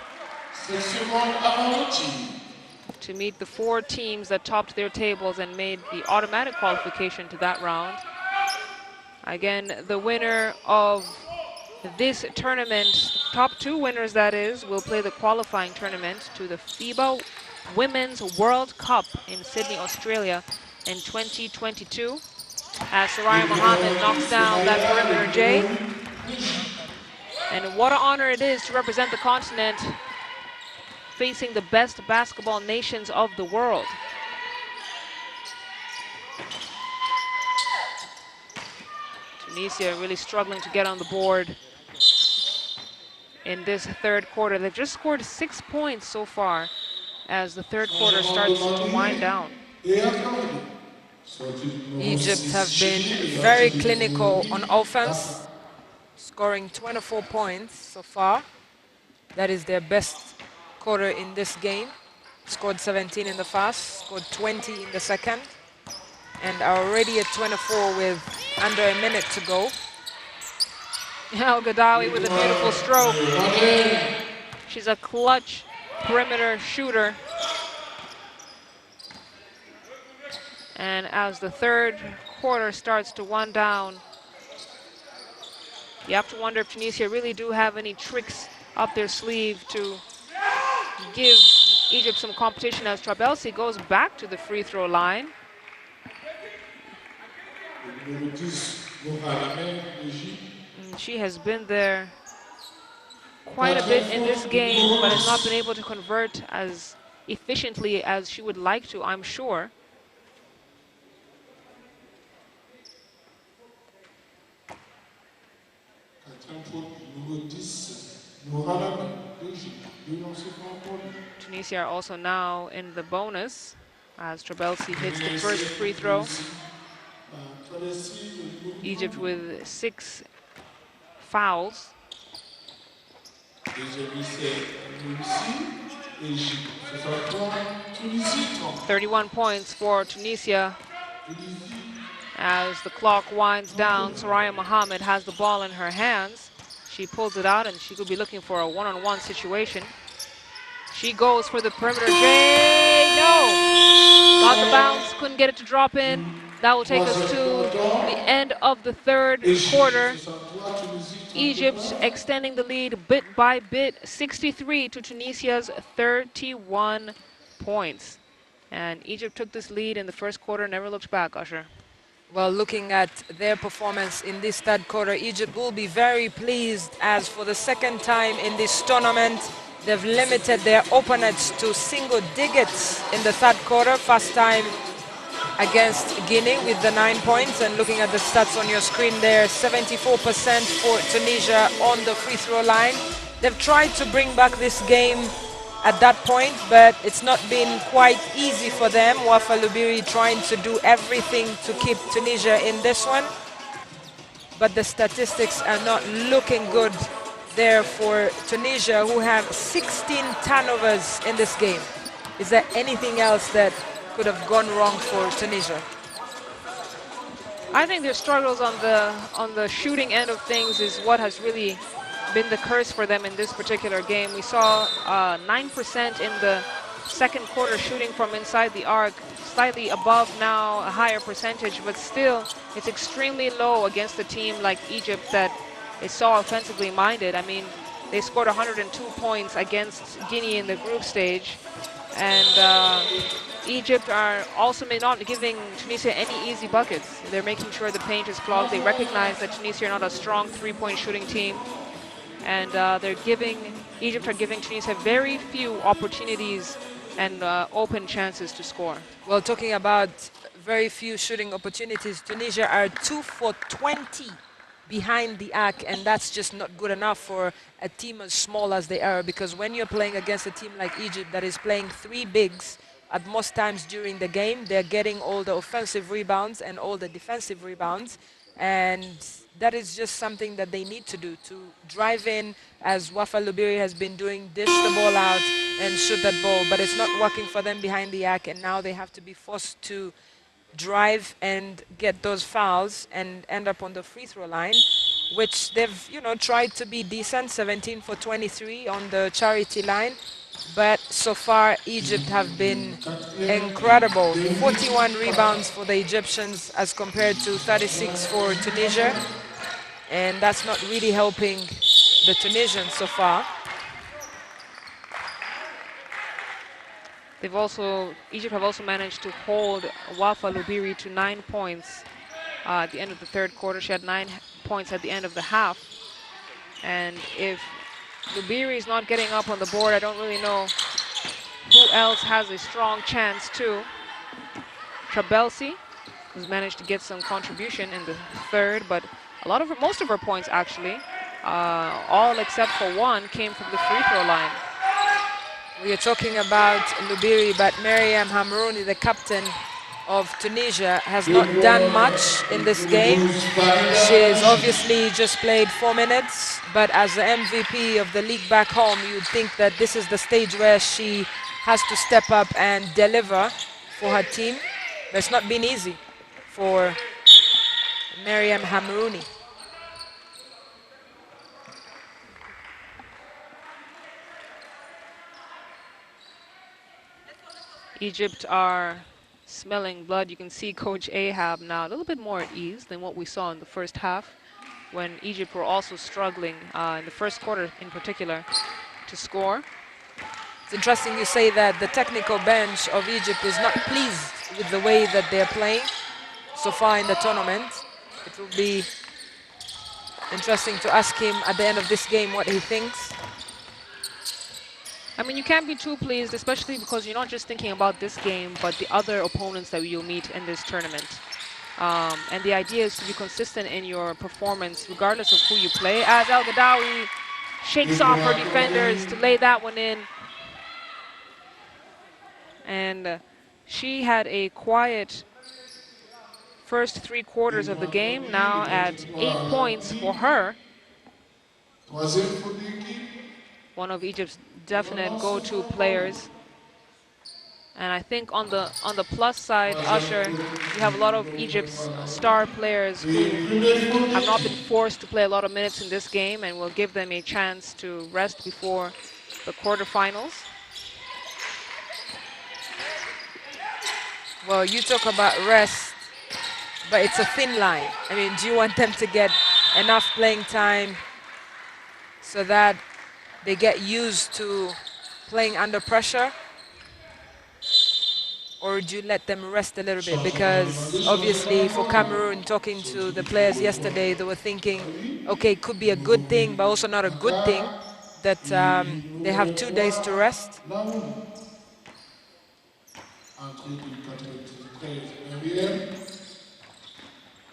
to meet the 4 teams that topped their tables and made the automatic qualification to that round. Again, the winner of this tournament, top 2 winners that is, will play the qualifying tournament to the FIBA Women's World Cup in Sydney, Australia in 2022. As Soraya Mohammed knocks down that perimeter J. And what an honor it is to represent the continent facing the best basketball nations of the world. Tunisia really struggling to get on the board in this third quarter. They've just scored 6 points so far as the third quarter starts to wind down. Egypt have been very clinical on offense, scoring 24 points so far. That is their best quarter in this game. Scored 17 in the first, scored 20 in the second, and are already at 24 with under a minute to go. El Gadawi with a beautiful stroke. She's a clutch perimeter shooter. And as the third quarter starts to wind down, you have to wonder if Tunisia really do have any tricks up their sleeve to give Egypt some competition as Trabelsi goes back to the free throw line. And she has been there quite a bit in this game, but has not been able to convert as efficiently as she would like to, I'm sure. Tunisia are also now in the bonus as Trabelsi hits the first free throw. Egypt with 6 fouls. 31 points for Tunisia As the clock winds down, Soraya Mohammed has the ball in her hands. She pulls it out, and she could be looking for a one-on-one situation. She goes for the perimeter J. No! Got the bounce, couldn't get it to drop in. That will take us to the end of the third quarter. Egypt extending the lead bit by bit, 63 to Tunisia's 31 points. And Egypt took this lead in the first quarter, never looked back, Usher. Well, looking at their performance in this third quarter, Egypt will be very pleased, as for the second time in this tournament, they've limited their opponents to single digits in the third quarter. First time against Guinea with the 9 points. And looking at the stats on your screen there, 74% for Tunisia on the free throw line. They've tried to bring back this game at that point, but it's not been quite easy for them. Wafa Lubiri trying to do everything to keep Tunisia in this one, but the statistics are not looking good there for Tunisia, who have 16 turnovers in this game. Is there anything else that could have gone wrong for Tunisia? I think their struggles on the shooting end of things is what has really been the curse for them in this particular game. We saw 9% in the second quarter shooting from inside the arc, slightly above now, a higher percentage, but still it's extremely low against a team like Egypt that is so offensively minded. I mean, they scored 102 points against Guinea in the group stage, and Egypt are also not giving Tunisia any easy buckets. They're making sure the paint is clogged. They recognize that Tunisia are not a strong three-point shooting team, and Egypt are giving Tunisia very few opportunities and open chances to score. Well, talking about very few shooting opportunities, Tunisia are 2 for 20 behind the arc, and that's just not good enough for a team as small as they are, because when you're playing against a team like Egypt that is playing three bigs at most times during the game, they're getting all the offensive rebounds and all the defensive rebounds, and that is just something that they need to do, to drive in, as Wafa Lubiri has been doing, dish the ball out and shoot that ball, but it's not working for them behind the arc, and now they have to be forced to drive and get those fouls and end up on the free throw line, which they've, tried to be decent, 17 for 23 on the charity line. But so far, Egypt have been incredible. 41 rebounds for the Egyptians as compared to 36 for Tunisia. And that's not really helping the Tunisians so far. Egypt have also managed to hold Wafa Lubiri to 9 points at the end of the third quarter. She had 9 points at the end of the half. And if Lubiri is not getting up on the board, I don't really know who else has a strong chance too. Trabelsi, who's managed to get some contribution in the third, but most of her points actually, all except for one, came from the free throw line. We are talking about Lubiri, but Mariam Hamrouni, the captain of Tunisia, has not done much in this game. She's obviously just played 4 minutes, but as the MVP of the league back home, you'd think that this is the stage where she has to step up and deliver for her team. But it's not been easy for Mariam Hamrouni. Egypt are smelling blood. You can see Coach Ahab now a little bit more at ease than what we saw in the first half, when Egypt were also struggling in the first quarter in particular to score. It's interesting you say that the technical bench of Egypt is not pleased with the way that they're playing so far in the tournament. It will be interesting to ask him at the end of this game what he thinks. I mean, you can't be too pleased, especially because you're not just thinking about this game, but the other opponents that you'll meet in this tournament. And the idea is to be consistent in your performance, regardless of who you play. As El Gadawi shakes off her defenders to lay that one in. And she had a quiet first 3 quarters of the game, now at 8 points for her. One of Egypt's definite go-to players. And I think on the plus side, Usher, you have a lot of Egypt's star players who have not been forced to play a lot of minutes in this game, and will give them a chance to rest before the quarterfinals. Well, you talk about rest, but it's a thin line. I mean, do you want them to get enough playing time so that they get used to playing under pressure? Or do you let them rest a little bit? Because obviously for Cameroon, talking to the players yesterday, they were thinking, okay, it could be a good thing, but also not a good thing that they have 2 days to rest.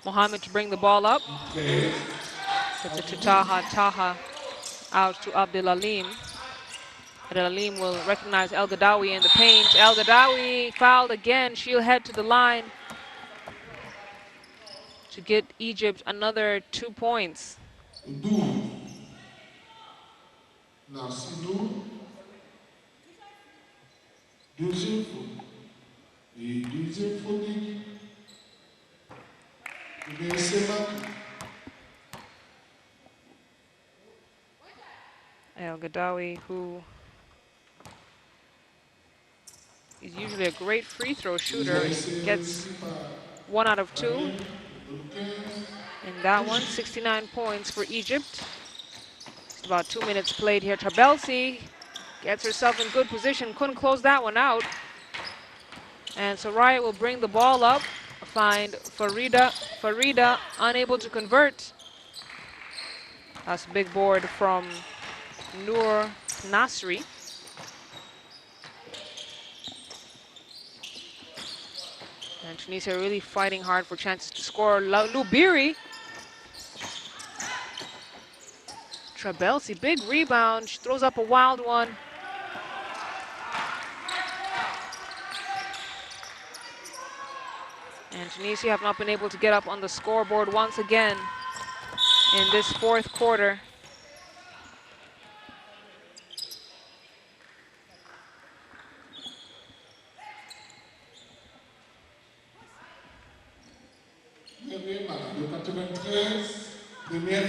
Mohamed to bring the ball up. Gets it to Taha. Taha out to Abdelalim. Abdelalim will recognize El Gadawi in the paint. El Gadawi fouled again. She'll head to the line to get Egypt another 2 points. El Gadawi, who is usually a great free throw shooter, gets 1 out of 2. In that one, 69 points for Egypt. It's about 2 minutes played here. Trabelsi gets herself in good position, couldn't close that one out. And Soraya will bring the ball up, find Farida. Farida unable to convert. That's a big board from Noor Nasri. And Tunisia really fighting hard for chances to score. Lubiri. Trabelsi, big rebound. She throws up a wild one. And Tunisia have not been able to get up on the scoreboard once again in this 4th quarter.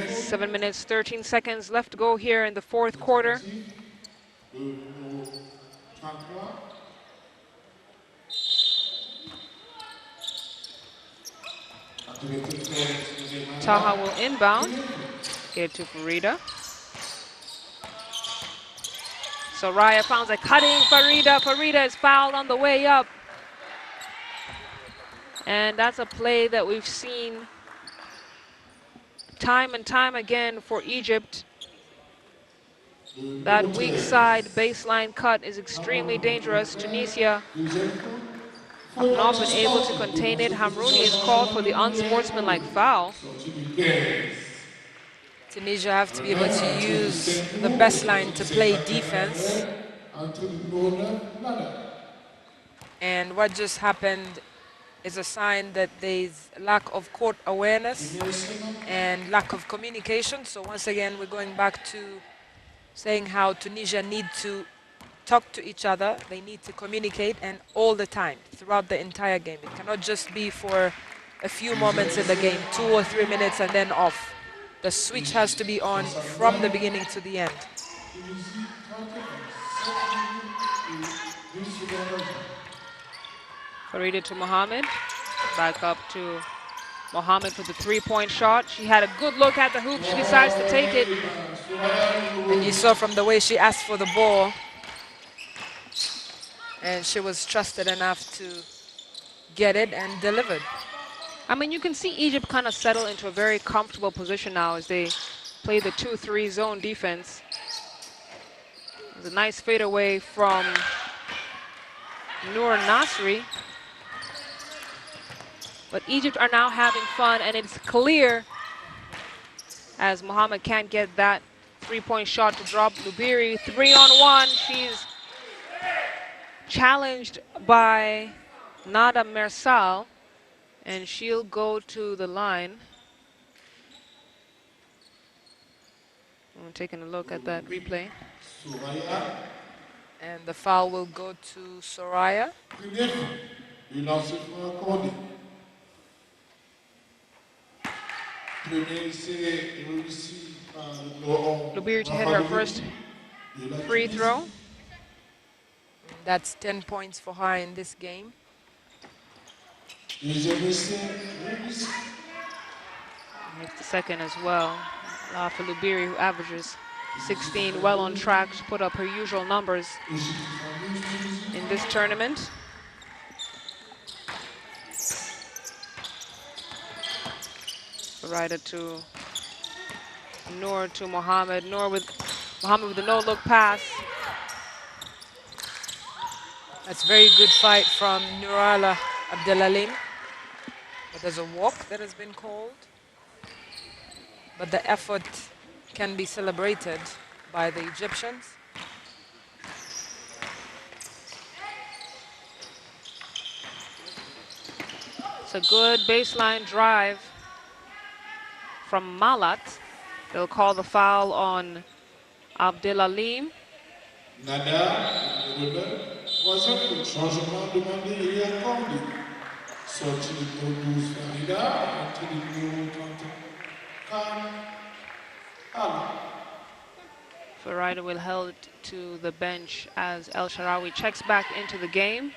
Seven minutes, 13 seconds left to go here in the 4th quarter. Taha will inbound. Get it to Farida. Soraya finds a cutting Farida. Farida is fouled on the way up. And that's a play that we've seen time and time again for Egypt. That weak side baseline cut is extremely dangerous. Tunisia have not been able to contain it. Hamrouni is called for the unsportsmanlike foul. Tunisia have to be able to use the best line to play defense. And what just happened is a sign that there's lack of court awareness and lack of communication. So once again, we're going back to saying how Tunisia need to talk to each other. They need to communicate, and all the time, throughout the entire game. It cannot just be for a few moments in the game, 2 or 3 minutes and then off. The switch has to be on from the beginning to the end. Farida to Mohamed. Back up to Mohamed for the 3-point shot. She had a good look at the hoop. She decides to take it. And you saw from the way she asked for the ball, and she was trusted enough to get it and delivered. I mean, you can see Egypt kind of settle into a very comfortable position now as they play the 2-3 zone defense. There's a nice fadeaway from Noor Nasri. But Egypt are now having fun, and it's clear as Mohamed can't get that 3-point shot to drop. Lubiri, 3-on-1. She's challenged by Nada Mersal, and she'll go to the line. I'm taking a look at that replay. And the foul will go to Soraya. Le lancer franc accordé. Premier essai réussi par le numéro 11. Lubiri to hit her first free throw. That's 10 points for her in this game. Deuxième essai réussi. It's the second as well. For Lubiri, who averages 16, well on track to put up her usual numbers in this tournament. Rider to Noor to Mohammed. Mohammed with a no-look pass. That's very good fight from Nurala Abdelalim. But there's a walk that has been called. But the effort can be celebrated by the Egyptians. It's a good baseline drive from Malat. They'll call the foul on Abdelalim. Nada, numéro 9, troisième faute. Changement demandé et accordé. Sortie du numéro 12, Farida. Entrée du numéro 34, Allah. Farida will held to the bench as El Sharawi checks back into the game.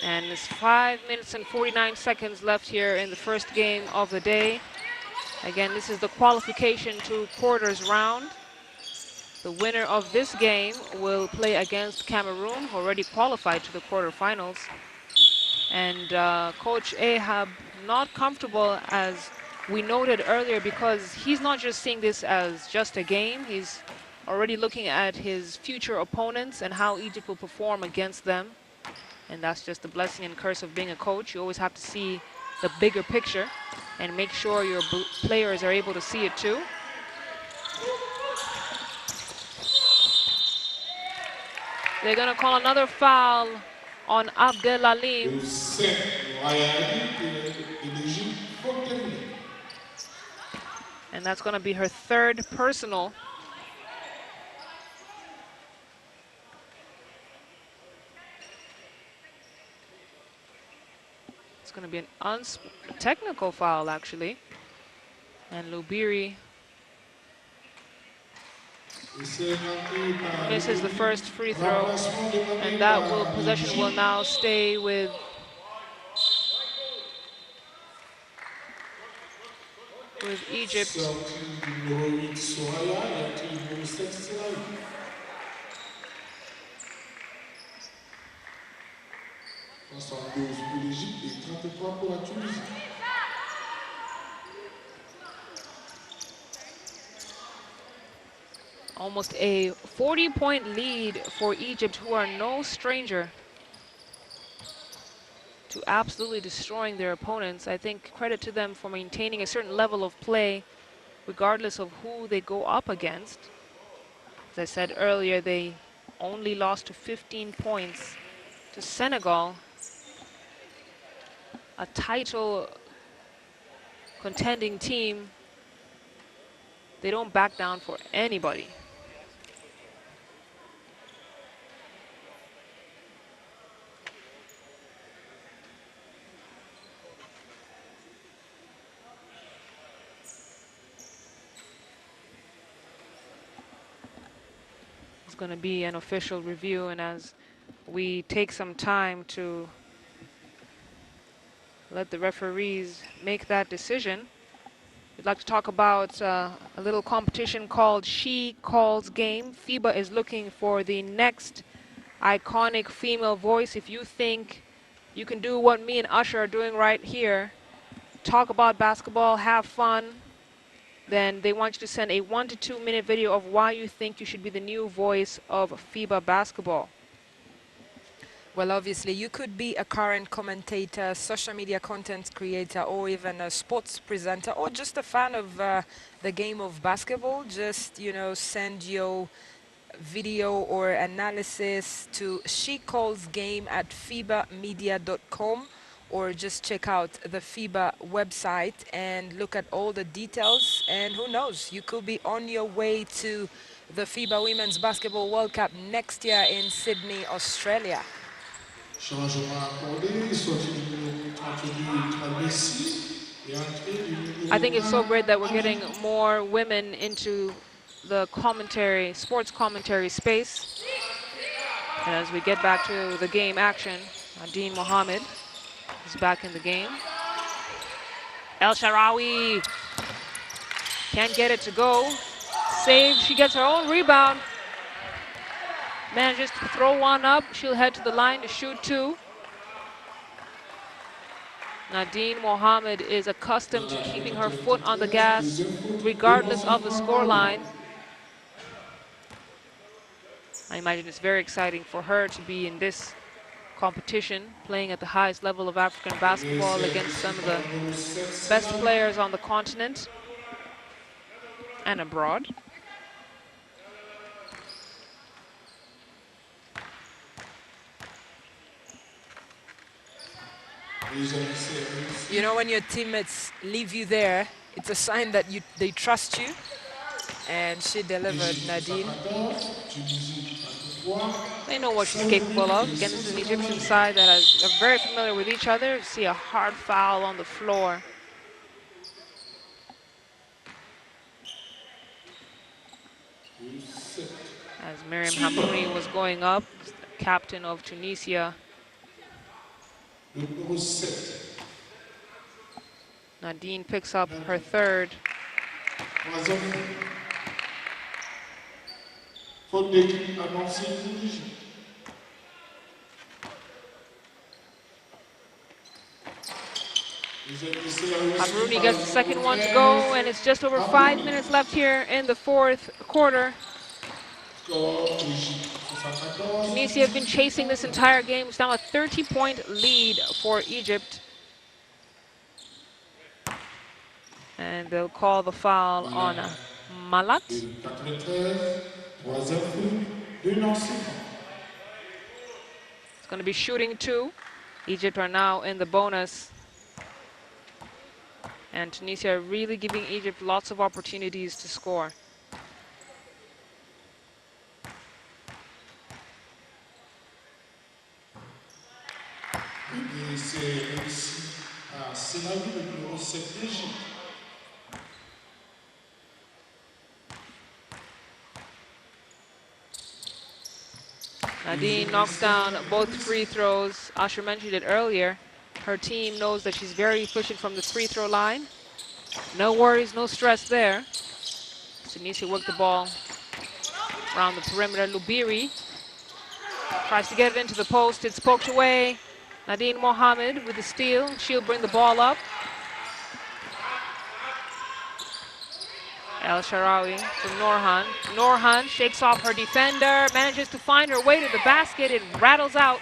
And it's 5 minutes and 49 seconds left here in the first game of the day. Again, this is the qualification to quarters round. The winner of this game will play against Cameroon, who already qualified to the quarterfinals. And Coach Ahab not comfortable, as we noted earlier, because he's not just seeing this as just a game. He's already looking at his future opponents and how Egypt will perform against them. And that's just the blessing and curse of being a coach. You always have to see the bigger picture and make sure your players are able to see it too. They're going to call another foul on Abdelalim. And that's going to be her third personal. It's going to be an technical foul, actually. And Lubiri misses the first free throw, and that possession will now stay with Egypt. Almost a 40-point lead for Egypt, who are no stranger to absolutely destroying their opponents. I think credit to them for maintaining a certain level of play regardless of who they go up against. As I said earlier, they only lost to 15 points to Senegal, a title contending team. They don't back down for anybody. Going to be an official review, and as we take some time to let the referees make that decision, we'd like to talk about a little competition called She Calls Game. FIBA is looking for the next iconic female voice. If you think you can do what me and Usher are doing right here, talk about basketball, have fun, then they want you to send a 1 to 2 minute video of why you think you should be the new voice of FIBA basketball. Well, obviously, you could be a current commentator, social media content creator, or even a sports presenter, or just a fan of the game of basketball. Just, send your video or analysis to shecallsgame@fibamedia.com, or just check out the FIBA website and look at all the details. And who knows, you could be on your way to the FIBA Women's Basketball World Cup next year in Sydney, Australia. I think it's so great that we're getting more women into the commentary, sports commentary space. And as we get back to the game action, Dean Mohammed is back in the game. El Shaarawy can't get it to go. Save, she gets her own rebound. Manages to throw one up. She'll head to the line to shoot two. Nadine Mohammed is accustomed to keeping her foot on the gas regardless of the scoreline. I imagine it's very exciting for her to be in this competition, playing at the highest level of African basketball against some of the best players on the continent and abroad. You know, when your teammates leave you there, it's a sign that they trust you. And she delivered, Nadine. They know what she's capable of. Again, this is an Egyptian side that are very familiar with each other. You see a hard foul on the floor. As Miriam Hamouni was going up, the captain of Tunisia. Nadine picks up her third. Hamouni gets the second one to go, and it's just over 5 minutes left here in the fourth quarter. Tunisia have been chasing this entire game. It's now a 30-point lead for Egypt. And they'll call the foul on Malat. It's going to be shooting two. Egypt are now in the bonus. And Tunisia are really giving Egypt lots of opportunities to score. Nadine knocks down both free throws. Asher mentioned it earlier. Her team knows that she's very efficient from the free throw line. No worries, no stress there. Tunisia worked the ball around the perimeter. Lubiri tries to get it into the post. It's poked away. Nadine Mohammed with the steal. She'll bring the ball up. El Shaarawy from Norhan. Norhan shakes off her defender, manages to find her way to the basket. It rattles out.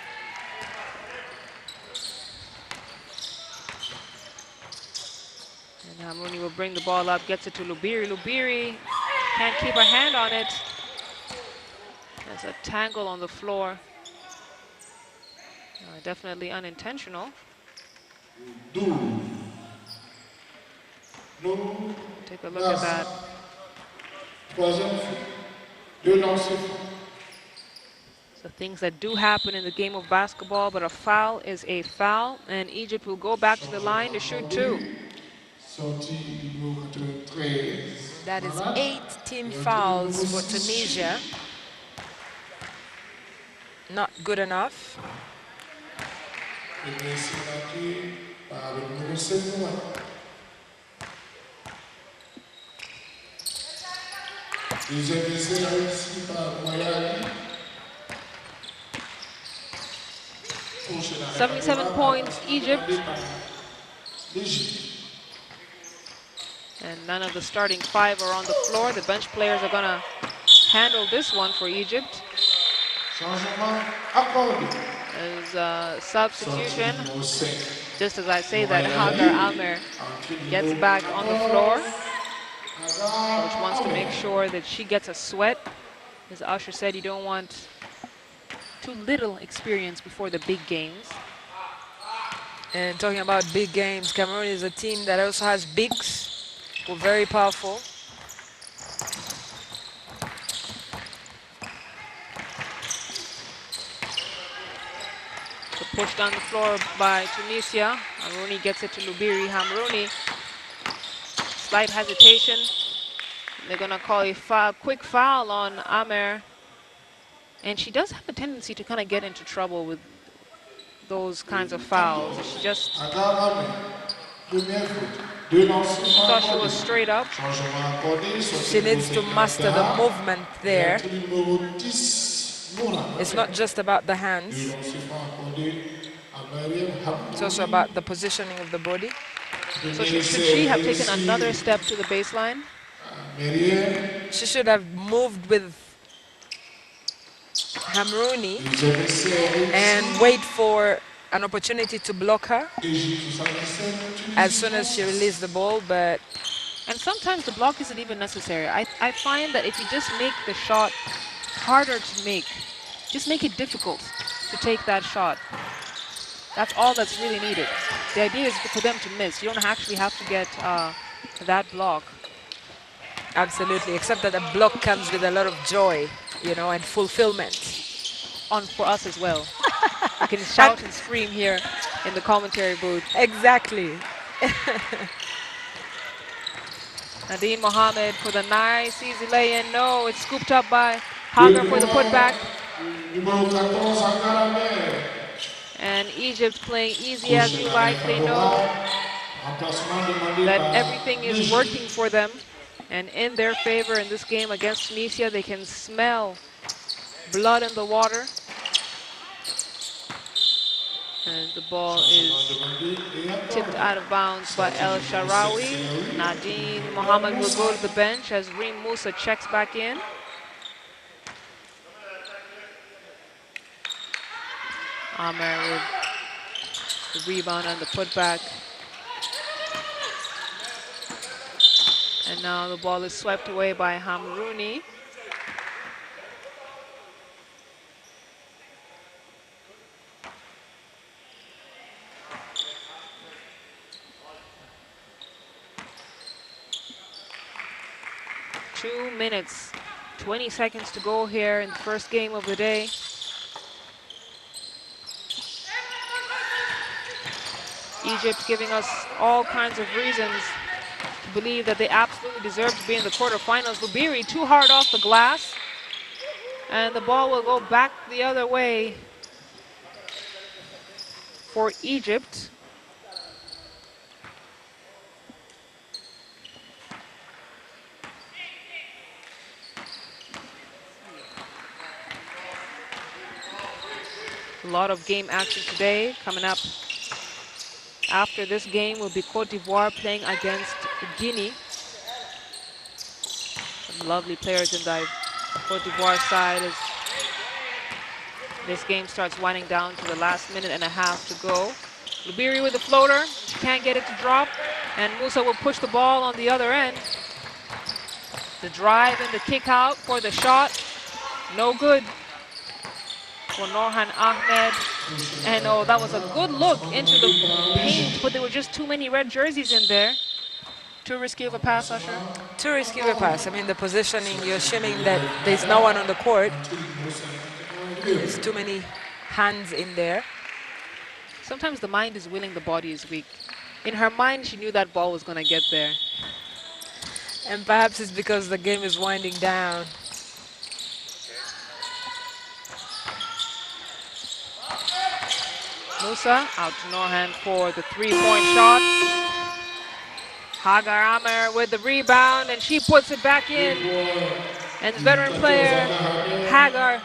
And Hamouni will bring the ball up, gets it to Lubiri. Lubiri can't keep her hand on it. There's a tangle on the floor. Definitely unintentional. Take a look at that. So things that do happen in the game of basketball, but a foul is a foul, and Egypt will go back to the line to shoot two. That is 8 team fouls for Tunisia. Not good enough. $77 points, Egypt. And none of the starting five are on the floor. The bench players are going to handle this one for Egypt. There's a substitution. Just as I say that, Hagar Almer gets back on the floor. Coach wants to make sure that she gets a sweat. As Usher said, you don't want too little experience before the big games. And talking about big games, Cameroon is a team that also has bigs who are very powerful. The push down the floor by Tunisia. Hamrouni gets it to Lubiri. Hamrouni, slight hesitation. They're going to call a quick foul on Amer. And she does have a tendency to kind of get into trouble with those kinds of fouls. She just thought she was straight up. She needs to master the movement there. It's not just about the hands. It's also about the positioning of the body. So should she have taken another step to the baseline? She should have moved with Hamrouni and wait for an opportunity to block her as soon as she released the ball, but... And sometimes the block isn't even necessary. I find that if you just make the shot harder to make, just make it difficult to take that shot. That's all that's really needed. The idea is for them to miss. You don't actually have to get that block. Absolutely, except that the block comes with a lot of joy, you know, and fulfillment. For us as well. We can shout and scream here in the commentary booth. Exactly. Nadine Mohammed for the nice easy lay-in. No, it's scooped up by Hagar for the putback. And Egypt playing easy as you like. They know that everything is working for them and in their favor in this game against Tunisia. They can smell blood in the water. And the ball is tipped out of bounds by El Sharawi. Nadine Mohammed will go to the bench as Reem Musa checks back in. Amer with the rebound and the putback. And now the ball is swept away by Hamrouni. Two minutes, 20 seconds to go here in the first game of the day. Egypt giving us all kinds of reasons to believe that they absolutely deserve to be in the quarterfinals. Lubiri too hard off the glass, and the ball will go back the other way for Egypt. A lot of game action today. Coming up after this game will be Cote d'Ivoire playing against Guinea. Some lovely players in the Cote d'Ivoire side as this game starts winding down to the last minute and a half to go. Lubiri with the floater. She can't get it to drop. And Musa will push the ball on the other end. The drive and the kick out for the shot. No good for Norhan Ahmed. And oh, that was a good look into the paint, but there were just too many red jerseys in there. Too risky of a pass, Usher? Too risky of a pass. I mean, the positioning, you're assuming that there's no one on the court. There's too many hands in there. Sometimes the mind is willing, the body is weak. In her mind, she knew that ball was going to get there. And perhaps it's because the game is winding down. Musa out to Norhan for the three-point shot. Hagar Amer with the rebound, and she puts it back in. And the veteran player, Hagar,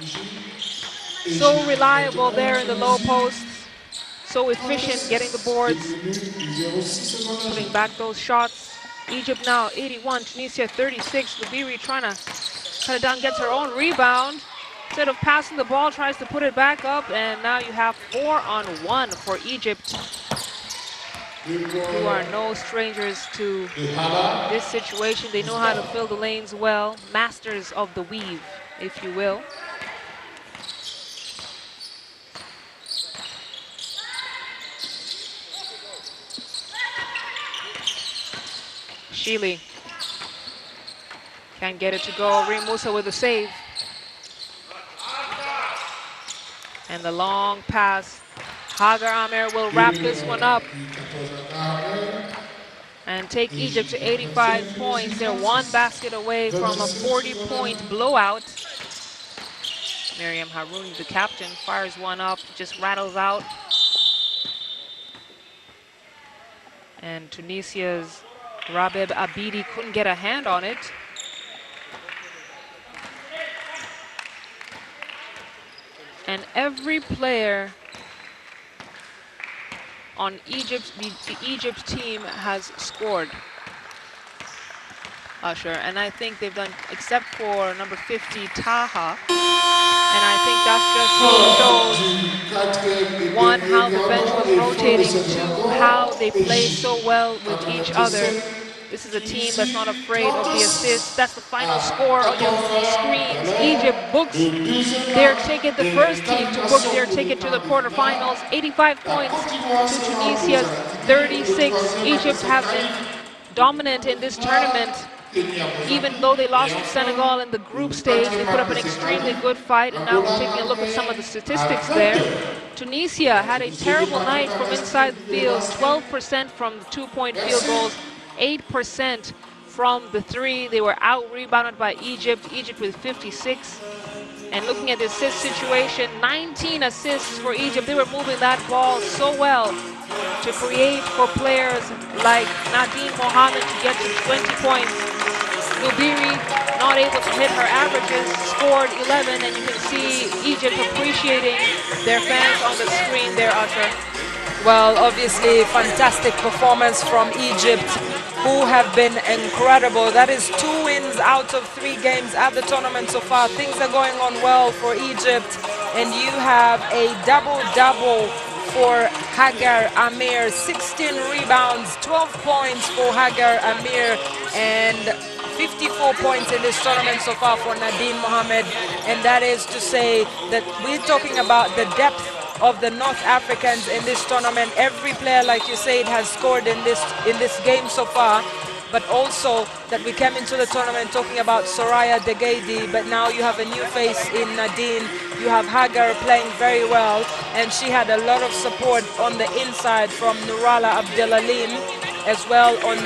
so reliable there in the low post. So efficient getting the boards, putting back those shots. Egypt now 81, Tunisia 36. Lubiri trying to cut it down, gets her own rebound. Instead of passing the ball, tries to put it back up, and now you have 4-on-1 for Egypt, who are no strangers to this situation. They know how to fill the lanes well, masters of the weave, if you will. Sheely can't get it to go. Reem Musa with a save. And the long pass. Hagar Amer will wrap this one up and take Egypt to 85 points. They're one basket away from a 40-point blowout. Miriam Haroun, the captain, fires one up, just rattles out. And Tunisia's Rabeb Abidi couldn't get a hand on it. And every player on Egypt, the Egypt team has scored, Usher. And I think they've done, except for number 50, Taha. And I think that just shows, one, how the bench was rotating, two, how they play so well with each other. This is a team that's not afraid of the assists. That's the final score on your screens. Egypt books their ticket, the first team to book their ticket to the quarterfinals. 85 points to Tunisia's 36. Egypt have been dominant in this tournament. Even though they lost to Senegal in the group stage, they put up an extremely good fight, and now we're taking a look at some of the statistics there. Tunisia had a terrible night from inside the field, 12% from the two-point field goals, 8% from the three. They were out-rebounded by Egypt, Egypt with 56. And looking at the assist situation, 19 assists for Egypt. They were moving that ball so well to create for players like Nadine Mohammed to get to 20 points. Nubiri, not able to hit her averages, scored 11, and you can see Egypt appreciating their fans on the screen there, Usher. Well, obviously, fantastic performance from Egypt, who have been incredible. That is 2 wins out of 3 games at the tournament so far. Things are going on well for Egypt, and you have a double-double for Hagar Amir. 16 rebounds, 12 points for Hagar Amir, and 54 points in this tournament so far for Nadine Mohammed. And that is to say that we're talking about the depth of the North Africans in this tournament. Every player, like you said, has scored in this game so far. But also that we came into the tournament talking about Soraya Degadi, but now you have a new face in Nadine. You have Hagar playing very well, and she had a lot of support on the inside from Nurala Abdelalim as well on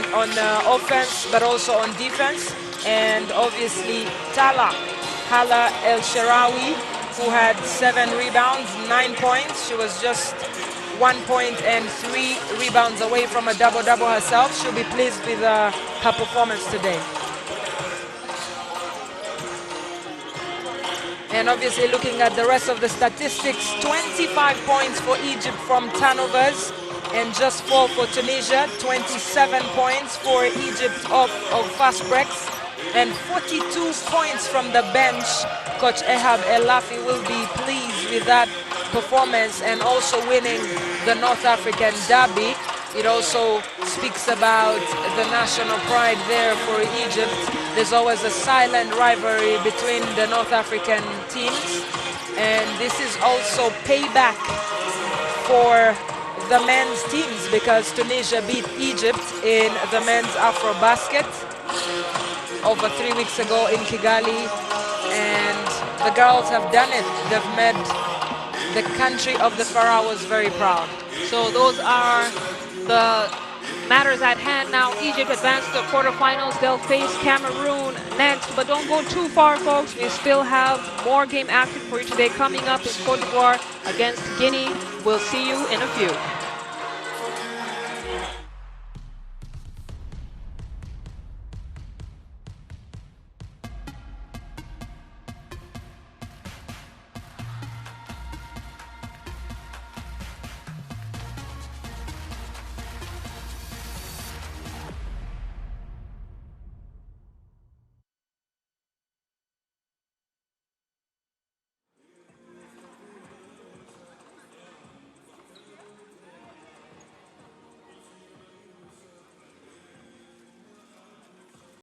offense, but also on defense. And obviously Hala El Sharawi, who had 7 rebounds, 9 points. She was just 1 point and 3 rebounds away from a double-double herself. She'll be pleased with her performance today. And obviously looking at the rest of the statistics, 25 points for Egypt from turnovers and just 4 for Tunisia, 27 points for Egypt of fast breaks, and 42 points from the bench. Coach Ehab Elafi will be pleased with that performance, and also winning the North African Derby. It also speaks about the national pride there for Egypt. There's always a silent rivalry between the North African teams, and this is also payback for the men's teams, because Tunisia beat Egypt in the men's AfroBasket over 3 weeks ago in Kigali, and the girls have done it. They've made the country of the Pharaohs very proud. So those are the matters at hand now. Egypt advanced to the quarterfinals. They'll face Cameroon next, but don't go too far, folks. We still have more game action for you today coming up in Cote d'Ivoire against Guinea. We'll see you in a few.